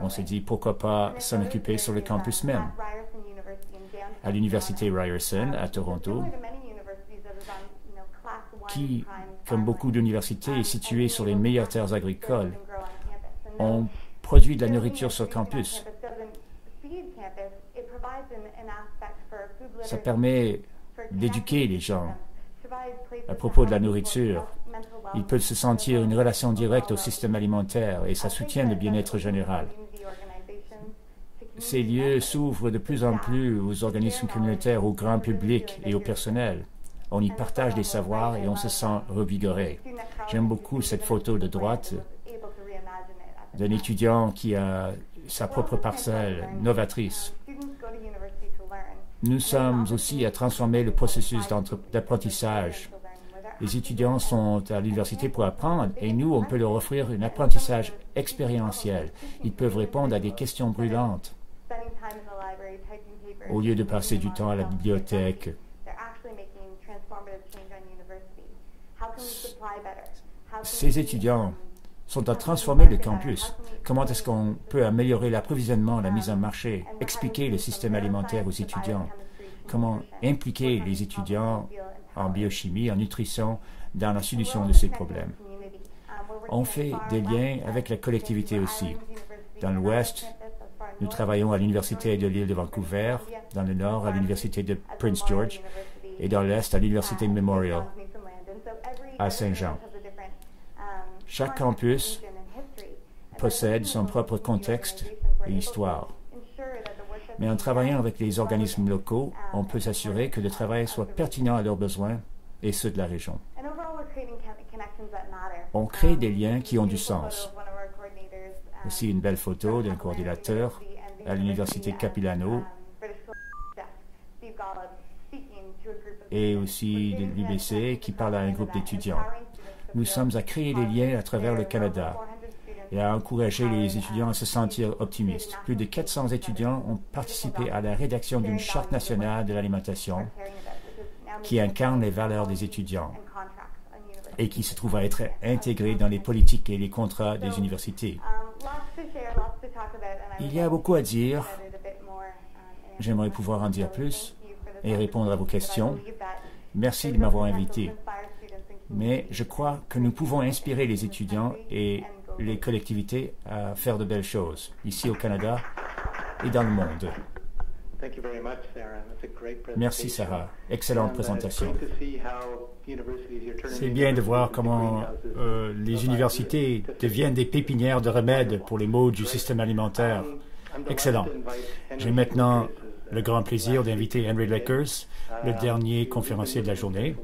On s'est dit, pourquoi pas s'en occuper sur le campus même? À l'université Ryerson, à Toronto, qui, comme beaucoup d'universités, est située sur les meilleures terres agricoles, on produit de la nourriture sur campus. Ça permet d'éduquer les gens à propos de la nourriture. Ils peuvent se sentir une relation directe au système alimentaire et ça soutient le bien-être général. Ces lieux s'ouvrent de plus en plus aux organismes communautaires, au grand public et au personnel. On y partage des savoirs et on se sent revigoré. J'aime beaucoup cette photo de droite d'un étudiant qui a sa propre parcelle novatrice. Nous sommes aussi à transformer le processus d'apprentissage. Les étudiants sont à l'université pour apprendre et nous, on peut leur offrir un apprentissage expérientiel. Ils peuvent répondre à des questions brûlantes au lieu de passer du temps à la bibliothèque. Ces étudiants sont à transformer le campus. Comment est-ce qu'on peut améliorer l'approvisionnement, la mise en marché, expliquer le système alimentaire aux étudiants? Comment impliquer les étudiants en biochimie, en nutrition, dans la solution de ces problèmes? On fait des liens avec la collectivité aussi. Dans l'Ouest, nous travaillons à l'Université de l'île de Vancouver, dans le Nord, à l'Université de Prince George, et dans l'Est, à l'Université Memorial, à Saint-Jean. Chaque campus possède son propre contexte et histoire. Mais en travaillant avec les organismes locaux, on peut s'assurer que le travail soit pertinent à leurs besoins et ceux de la région. On crée des liens qui ont du sens. Aussi une belle photo d'un coordinateur à l'Université Capilano et aussi de l'UBC qui parle à un groupe d'étudiants. Nous sommes à créer des liens à travers le Canada et à encourager les étudiants à se sentir optimistes. Plus de 400 étudiants ont participé à la rédaction d'une charte nationale de l'alimentation qui incarne les valeurs des étudiants et qui se trouve à être intégrée dans les politiques et les contrats des universités. Il y a beaucoup à dire. J'aimerais pouvoir en dire plus et répondre à vos questions. Merci de m'avoir invité. Mais je crois que nous pouvons inspirer les étudiants et les collectivités à faire de belles choses, ici au Canada et dans le monde. Merci Sarah, excellente présentation. C'est bien de voir comment les universités deviennent des pépinières de remèdes pour les maux du système alimentaire. Excellent. J'ai maintenant le grand plaisir d'inviter Henry Lakers, le dernier conférencier de la journée.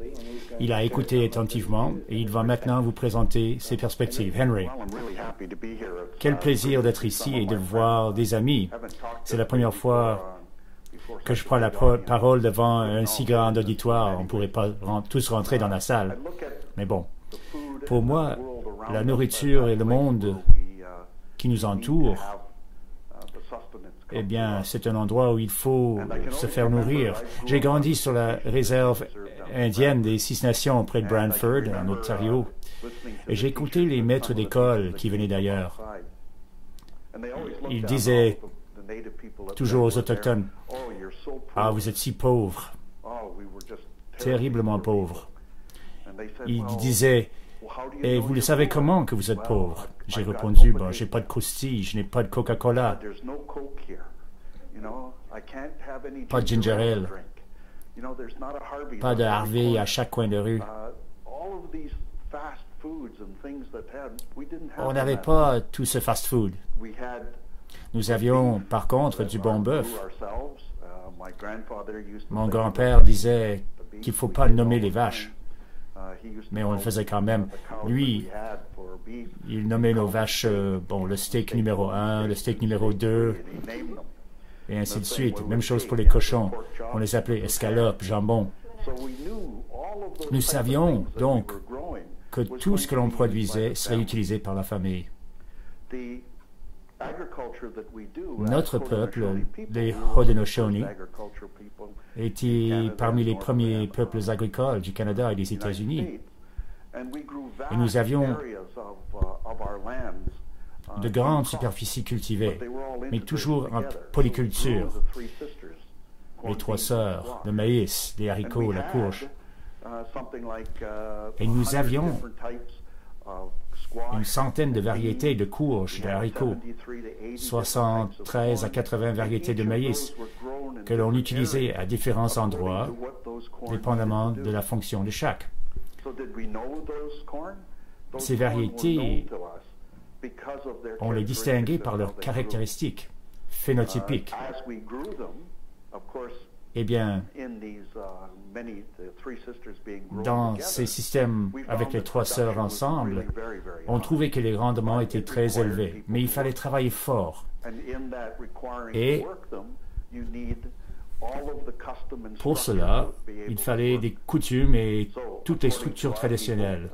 Il a écouté attentivement et il va maintenant vous présenter ses perspectives. Henry, quel plaisir d'être ici et de voir des amis. C'est la première fois que je prends la parole devant un si grand auditoire. On ne pourrait pas tous rentrer dans la salle. Mais bon, pour moi, la nourriture et le monde qui nous entoure, eh bien, c'est un endroit où il faut se faire nourrir. J'ai grandi sur la réserve indienne des Six Nations près de Brantford, en Ontario, et j'ai écouté les maîtres d'école qui venaient d'ailleurs. Ils disaient toujours aux Autochtones, « Ah, vous êtes si pauvres, terriblement pauvres. » Ils disaient, « Et vous le savez comment que vous êtes pauvres? » J'ai répondu, « Je n'ai pas de croustilles, je n'ai pas de Coca-Cola, pas de ginger ale, pas de Harvey à chaque coin de rue. » On n'avait pas tout ce fast-food. Nous avions, par contre, du bon bœuf. Mon grand-père disait qu'il ne faut pas nommer les vaches, mais on le faisait quand même. Lui, il nommait nos vaches, le steak numéro 1, le steak numéro 2, et ainsi de suite. Même chose pour les cochons. On les appelait escalopes, jambon. Nous savions donc que tout ce que l'on produisait serait utilisé par la famille. Notre peuple, les Haudenosaunee, était parmi les premiers peuples agricoles du Canada et des États-Unis. Et nous avions de grandes superficies cultivées, mais toujours en polyculture. Les trois sœurs, le maïs, les haricots, la courge. Et nous avions une centaine de variétés de courges, de haricots, 73 à 80 variétés de maïs que l'on utilisait à différents endroits, dépendamment de la fonction de chaque. Ces variétés, on les distinguait par leurs caractéristiques phénotypiques. Eh bien, dans ces systèmes avec les trois sœurs ensemble, on trouvait que les rendements étaient très élevés, mais il fallait travailler fort. Et pour cela, il fallait des coutumes et toutes les structures traditionnelles.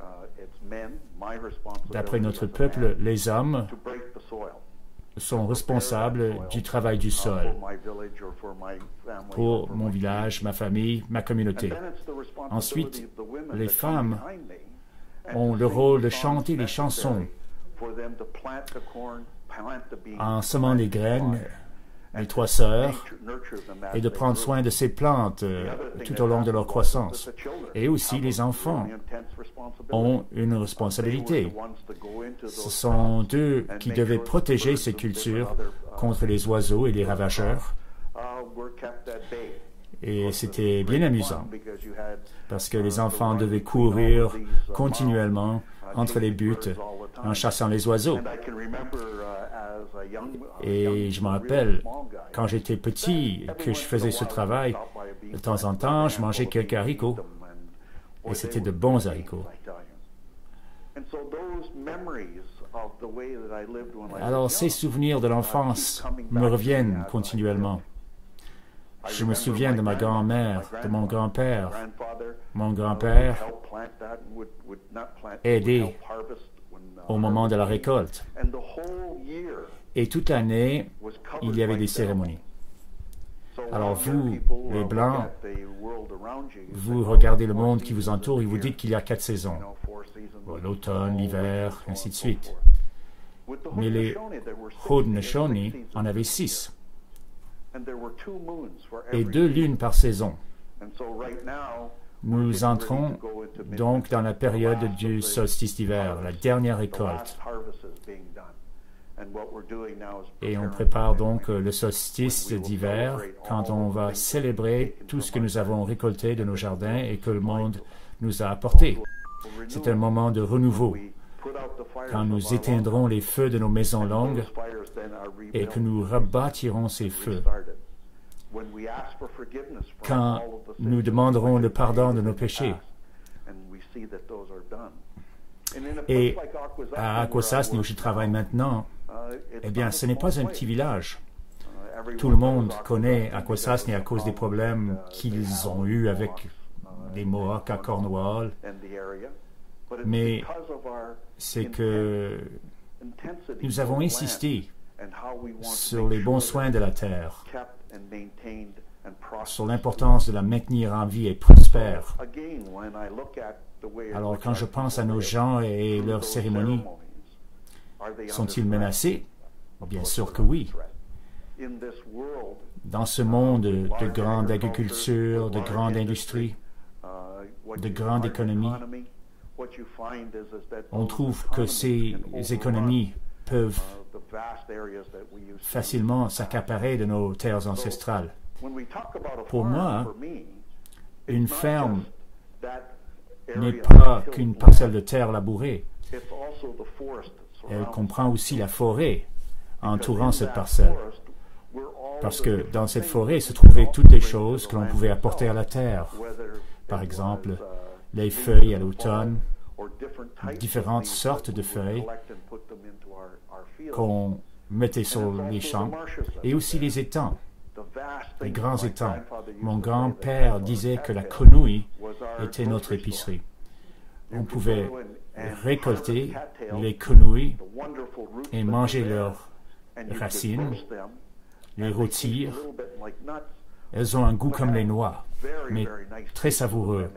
D'après notre peuple, les hommes sont responsables du travail du sol pour mon village, ma famille, ma communauté. Ensuite, les femmes ont le rôle de chanter les chansons en semant les graines, les trois sœurs, et de prendre soin de ces plantes tout au long de leur croissance. Et aussi, les enfants ont une responsabilité. Ce sont eux qui devaient protéger ces cultures contre les oiseaux et les ravageurs. Et c'était bien amusant, parce que les enfants devaient courir continuellement entre les buts en chassant les oiseaux. Et je me rappelle, quand j'étais petit, que je faisais ce travail, de temps en temps, je mangeais quelques haricots. Et c'était de bons haricots. Alors, ces souvenirs de l'enfance me reviennent continuellement. Je me souviens de ma grand-mère, de mon grand-père. Mon grand-père aidait au moment de la récolte. Et toute l'année, il y avait des cérémonies. Alors vous, les Blancs, vous regardez le monde qui vous entoure et vous dites qu'il y a 4 saisons. L'automne, l'hiver, ainsi de suite. Mais les Haudenosaunee en avaient 6. Et 2 lunes par saison. Nous entrons donc dans la période du solstice d'hiver, la dernière récolte. Et on prépare donc le solstice d'hiver quand on va célébrer tout ce que nous avons récolté de nos jardins et que le monde nous a apporté. C'est un moment de renouveau. Quand nous éteindrons les feux de nos maisons longues et que nous rebâtirons ces feux. Quand nous demanderons le pardon de nos péchés. Et à Akwesasne, où je travaille maintenant, eh bien, ce n'est pas un petit village. Tout le monde connaît Akwesasne à cause des problèmes qu'ils ont eus avec les Mohawks à Cornwall. Mais c'est que nous avons insisté sur les bons soins de la terre, sur l'importance de la maintenir en vie et prospère. Alors, quand je pense à nos gens et leurs cérémonies, sont-ils menacés? Bien sûr que oui. Dans ce monde de grande agriculture, de grande industrie, de grande économie, on trouve que ces économies peuvent facilement s'accaparer de nos terres ancestrales. Pour moi, une ferme n'est pas qu'une parcelle de terre labourée. Elle comprend aussi la forêt entourant cette parcelle. Parce que dans cette forêt se trouvaient toutes les choses que l'on pouvait apporter à la terre. Par exemple, les feuilles à l'automne, différentes sortes de feuilles qu'on mettait sur les champs, et aussi les étangs, les grands étangs. Mon grand-père disait que la quenouille était notre épicerie. On pouvait récolter les quenouilles et manger leurs racines, les rôtir. Elles ont un goût comme les noix, mais très savoureux.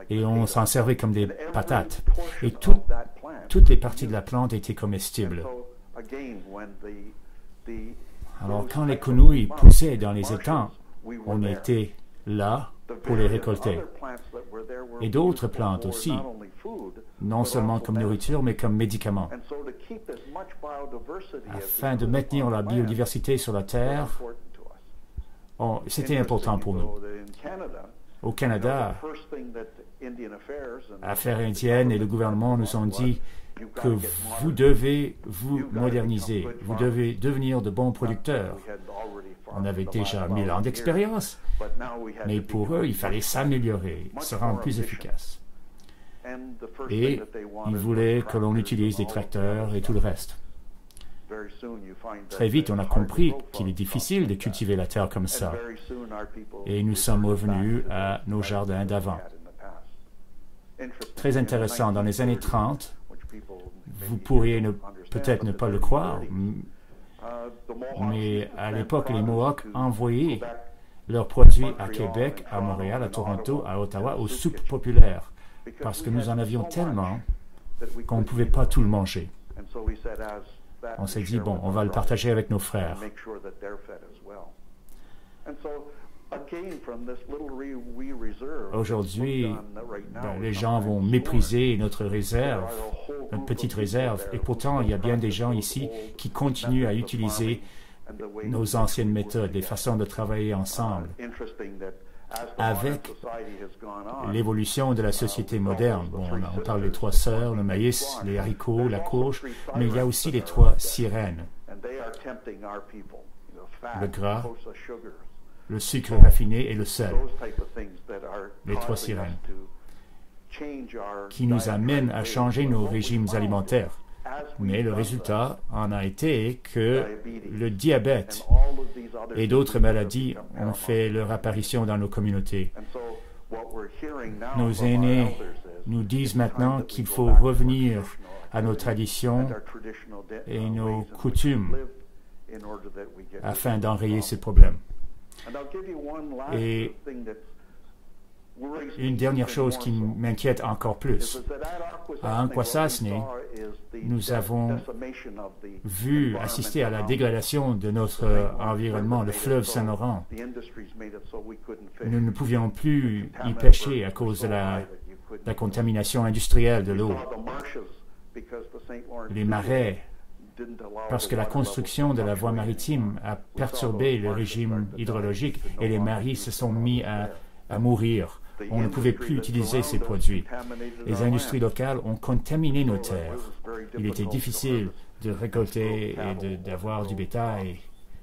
Et on s'en servait comme des patates. Et toutes les parties de la plante étaient comestibles. Alors quand les quenouilles poussaient dans les étangs, on était là pour les récolter. Et d'autres plantes aussi, non seulement comme nourriture, mais comme médicaments. Afin de maintenir la biodiversité sur la Terre, c'était important pour nous. Au Canada, Affaires indiennes et le gouvernement nous ont dit que vous devez vous moderniser, vous devez devenir de bons producteurs. On avait déjà 1000 ans d'expérience, mais pour eux, il fallait s'améliorer, se rendre plus efficace. Et ils voulaient que l'on utilise des tracteurs et tout le reste. Très vite, on a compris qu'il est difficile de cultiver la terre comme ça. Et nous sommes revenus à nos jardins d'avant. Très intéressant, dans les années 30, vous pourriez peut-être ne pas le croire, mais à l'époque, les Mohawks envoyaient leurs produits à Québec, à Montréal, à Toronto, à Ottawa, aux soupes populaires, parce que nous en avions tellement qu'on ne pouvait pas tout le manger. On s'est dit, bon, on va le partager avec nos frères. Aujourd'hui, les gens vont mépriser notre réserve, notre petite réserve, et pourtant, il y a bien des gens ici qui continuent à utiliser nos anciennes méthodes, les façons de travailler ensemble. Avec l'évolution de la société moderne, bon, on parle des 3 sœurs, le maïs, les haricots, la courge, mais il y a aussi les 3 sirènes. Le gras, le sucre raffiné et le sel. Les 3 sirènes qui nous amènent à changer nos régimes alimentaires. Mais le résultat en a été que le diabète et d'autres maladies ont fait leur apparition dans nos communautés. Nos aînés nous disent maintenant qu'il faut revenir à nos traditions et nos coutumes afin d'enrayer ces problèmes. Et une dernière chose qui m'inquiète encore plus. À Akwesasne, nous avons assisté à la dégradation de notre environnement, le fleuve Saint-Laurent. Nous ne pouvions plus y pêcher à cause de la contamination industrielle de l'eau. Les marais, parce que la construction de la voie maritime a perturbé le régime hydrologique et les maris se sont mis à mourir. On ne pouvait plus utiliser ces produits. Les industries locales ont contaminé nos terres. Il était difficile de récolter et d'avoir du bétail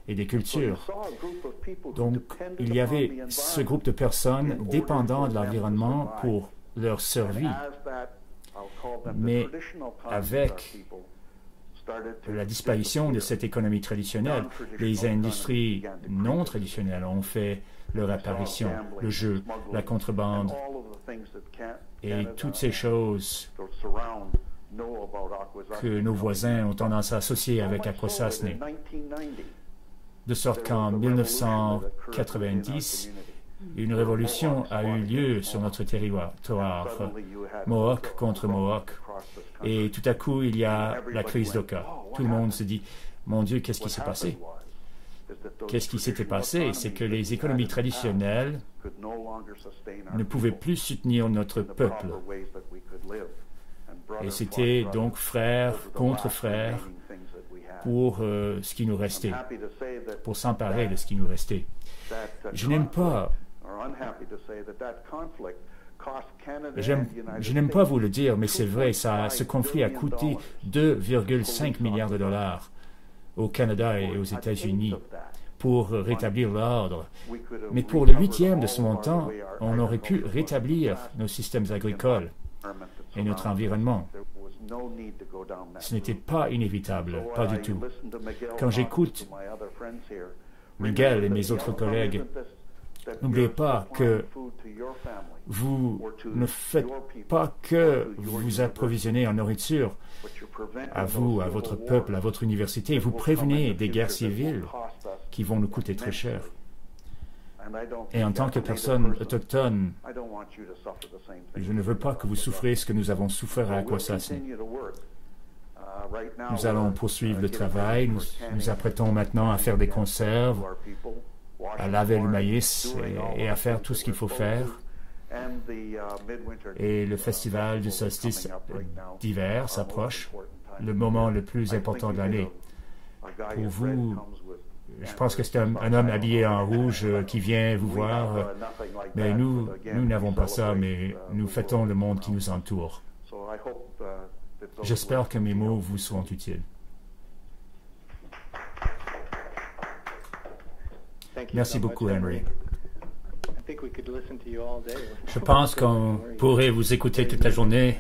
et des cultures. Donc, il y avait ce groupe de personnes dépendant de l'environnement pour leur survie. Mais avec la disparition de cette économie traditionnelle, les industries non traditionnelles ont fait leur apparition, le jeu, la contrebande et toutes ces choses que nos voisins ont tendance à associer avec Akwesasne. De sorte qu'en 1990, une révolution a eu lieu sur notre territoire, Mohawk contre Mohawk, et tout à coup, il y a la crise d'Oka. Tout le monde se dit, mon Dieu, qu'est-ce qui s'est passé? Qu'est-ce qui s'était passé? C'est que les économies traditionnelles ne pouvaient plus soutenir notre peuple. Et c'était donc frère contre frère pour ce qui nous restait, pour s'emparer de ce qui nous restait. Je n'aime pas vous le dire, mais c'est vrai, ce conflit a coûté 2,5 milliards de dollars au Canada et aux États-Unis pour rétablir l'ordre. Mais pour le 8e de ce montant, on aurait pu rétablir nos systèmes agricoles et notre environnement. Ce n'était pas inévitable, pas du tout. Quand j'écoute Miguel et mes autres collègues, n'oubliez pas que vous ne faites pas que vous approvisionner en nourriture à vous, à votre peuple, à votre université. Vous prévenez des guerres civiles qui vont nous coûter très cher. Et en tant que personne autochtone, je ne veux pas que vous souffriez ce que nous avons souffert à Akwesasne. Nous allons poursuivre le travail. Nous nous apprêtons maintenant à faire des conserves, à laver le maïs et à faire tout ce qu'il faut faire. Et le festival du solstice d'hiver s'approche, le moment le plus important de l'année. Pour vous, je pense que c'est un homme habillé en rouge qui vient vous voir, mais nous n'avons pas ça, mais nous fêtons le monde qui nous entoure. J'espère que mes mots vous seront utiles. Merci beaucoup, Henry. Je pense qu'on pourrait vous écouter toute la journée.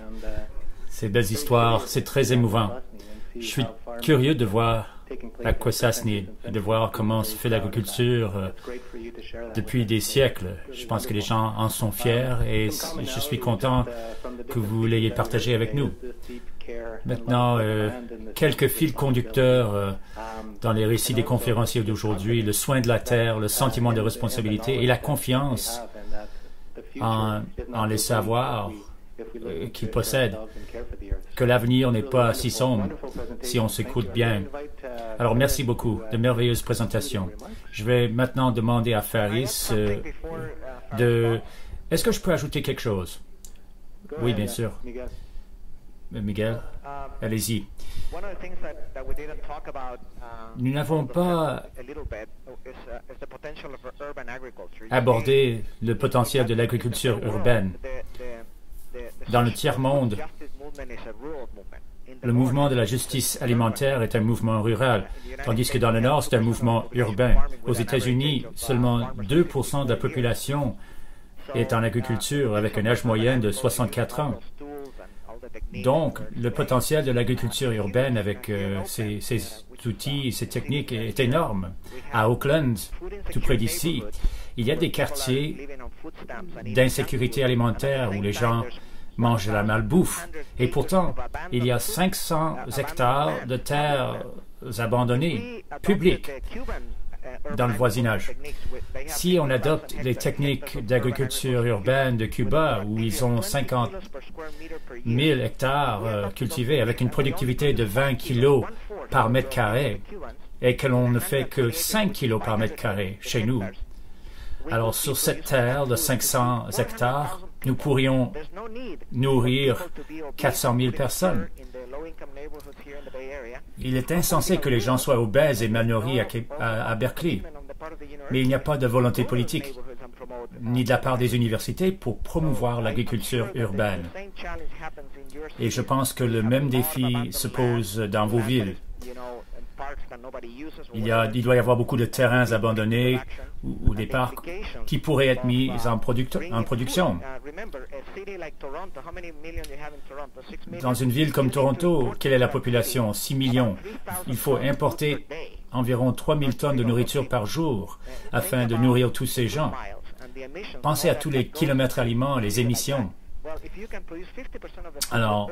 Ces belles histoires, c'est très émouvant. Je suis curieux de voir Akwesasne et de voir comment se fait l'agriculture depuis des siècles. Je pense que les gens en sont fiers et je suis content que vous l'ayez partagé avec nous. Maintenant, quelques fils conducteurs dans les récits des conférenciers d'aujourd'hui, le soin de la terre, le sentiment de responsabilité et la confiance en les savoirs qu'ils possèdent, que l'avenir n'est pas si sombre si on s'écoute bien. Alors, merci beaucoup, de merveilleuses présentations. Je vais maintenant demander à Faris Est-ce que je peux ajouter quelque chose? Oui, bien sûr. Miguel, allez-y. Nous n'avons pas abordé le potentiel de l'agriculture urbaine. Dans le tiers-monde, le mouvement de la justice alimentaire est un mouvement rural, tandis que dans le Nord, c'est un mouvement urbain. Aux États-Unis, seulement 2% de la population est en agriculture, avec un âge moyen de 64 ans. Donc, le potentiel de l'agriculture urbaine avec ces outils et ces techniques est énorme. À Auckland, tout près d'ici, il y a des quartiers d'insécurité alimentaire où les gens mangent de la malbouffe. Et pourtant, il y a 500 hectares de terres abandonnées, publiques, dans le voisinage. Si on adopte les techniques d'agriculture urbaine de Cuba, où ils ont 50 000 hectares cultivés avec une productivité de 20 kilos par mètre carré, et que l'on ne fait que 5 kilos par mètre carré chez nous, alors sur cette terre de 500 hectares, nous pourrions nourrir 400 000 personnes. Il est insensé que les gens soient obèses et mal nourris à Berkeley, mais il n'y a pas de volonté politique, ni de la part des universités pour promouvoir l'agriculture urbaine. Et je pense que le même défi se pose dans vos villes. Il doit y avoir beaucoup de terrains abandonnés ou des parcs qui pourraient être mis en production. Dans une ville comme Toronto, quelle est la population? 6 millions. Il faut importer environ 3 000 tonnes de nourriture par jour afin de nourrir tous ces gens. Pensez à tous les kilomètres aliments, les émissions. Alors,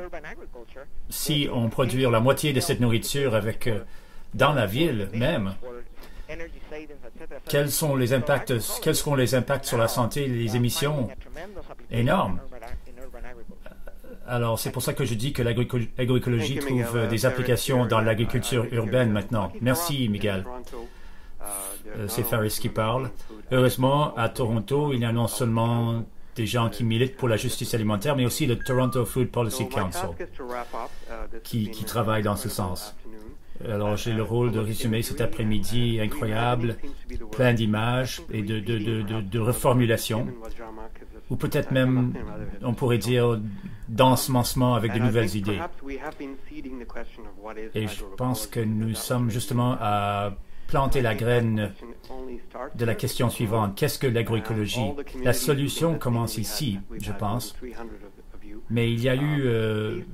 si on produit la moitié de cette nourriture dans la ville même, quels seront les impacts sur la santé et les émissions? Énormes. Alors, c'est pour ça que je dis que l'agroécologie trouve des applications dans l'agriculture urbaine maintenant. Merci, Miguel. C'est Faris qui parle. Heureusement, à Toronto, il y a non seulement des gens qui militent pour la justice alimentaire, mais aussi le Toronto Food Policy Council qui travaille dans ce sens. Alors, j'ai le rôle de résumer cet après-midi incroyable, plein d'images et de reformulations, ou peut-être même, on pourrait dire, d'ensemencement avec de nouvelles idées. Et je pense que nous sommes justement à planter la graine de la question suivante. Qu'est-ce que l'agroécologie? La solution commence ici, je pense. Mais il y a eu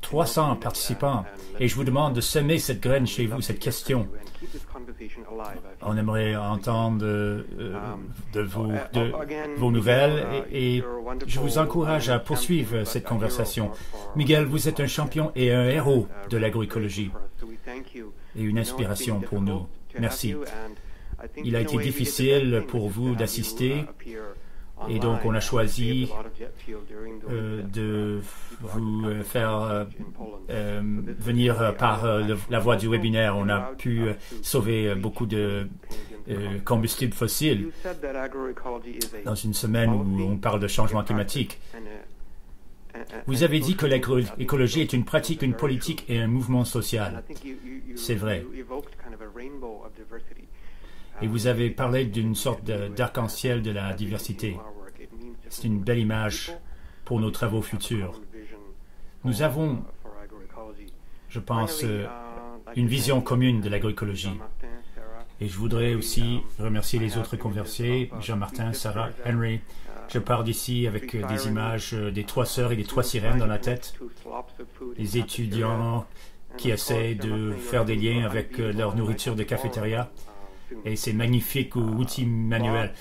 300 participants et je vous demande de semer cette graine chez vous, cette question. On aimerait entendre de vos nouvelles et je vous encourage à poursuivre cette conversation. Miguel, vous êtes un champion et un héros de l'agroécologie et une inspiration pour nous. Merci. Il a été difficile pour vous d'assister. Et donc, on a choisi de vous faire venir par la voie du webinaire. On a pu sauver beaucoup de combustibles fossiles dans une semaine où on parle de changement climatique. Vous avez dit que l'agroécologie est une pratique, une politique et un mouvement social. C'est vrai. Et vous avez parlé d'une sorte d'arc-en-ciel de la diversité. C'est une belle image pour nos travaux futurs. Nous avons, je pense, une vision commune de l'agroécologie. Et je voudrais aussi remercier les autres conversés, Jean-Martin, Sarah, Henry. Je pars d'ici avec des images des 3 sœurs et des 3 sirènes dans la tête. Les étudiants qui essaient de faire des liens avec leur nourriture de cafétéria. Et ces magnifiques outils manuels.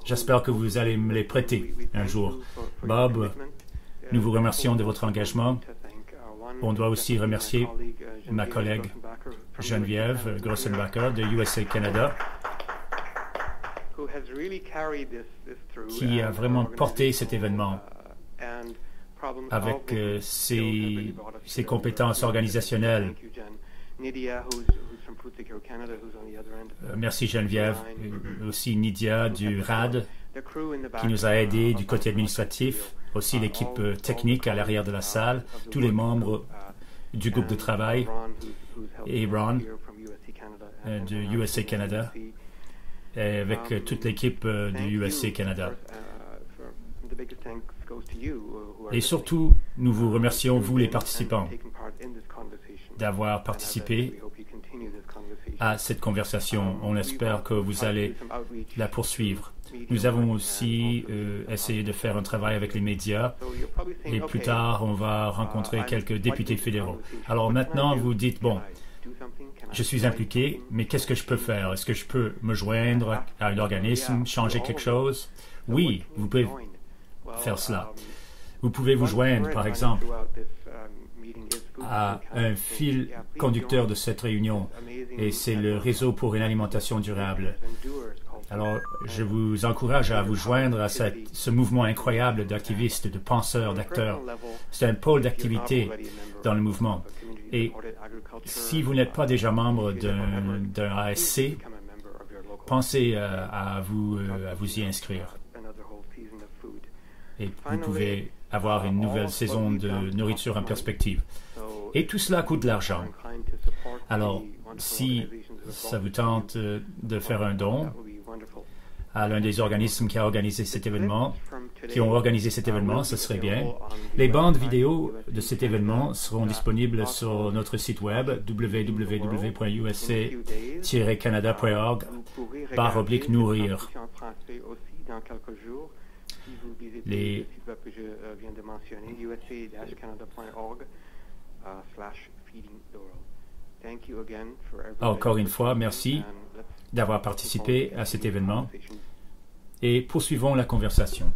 J'espère que vous allez me les prêter un jour. Bob, nous vous remercions de votre engagement. On doit aussi remercier ma collègue Geneviève Grossenbacher de USA Canada, qui a vraiment porté cet événement avec ses compétences organisationnelles. Merci Geneviève, aussi Nidia du RAD qui nous a aidés du côté administratif, aussi l'équipe technique à l'arrière de la salle, tous les membres du groupe de travail et Ron de USA Canada et avec toute l'équipe du USA Canada. Et surtout, nous vous remercions, vous les participants, d'avoir participé à cette conversation. On espère que vous allez la poursuivre. Nous avons aussi essayé de faire un travail avec les médias et plus tard, on va rencontrer quelques députés fédéraux. Alors maintenant, vous dites, bon, je suis impliqué, mais qu'est-ce que je peux faire? Est-ce que je peux me joindre à un organisme, changer quelque chose? Oui, vous pouvez faire cela. Vous pouvez vous joindre, par exemple, à un fil conducteur de cette réunion, et c'est le Réseau pour une alimentation durable. Alors, je vous encourage à vous joindre à ce mouvement incroyable d'activistes, de penseurs, d'acteurs. C'est un pôle d'activité dans le mouvement. Et si vous n'êtes pas déjà membre d'un ASC, pensez à vous y inscrire. Et vous pouvez avoir une nouvelle saison de nourriture en perspective. Et tout cela coûte de l'argent. Alors, si ça vous tente de faire un don à l'un des organismes qui ont organisé cet événement, ce serait bien. Les bandes vidéo de cet événement seront disponibles sur notre site web www.usc-canada.org/nourrir. Encore une fois, merci d'avoir participé à cet événement et poursuivons la conversation.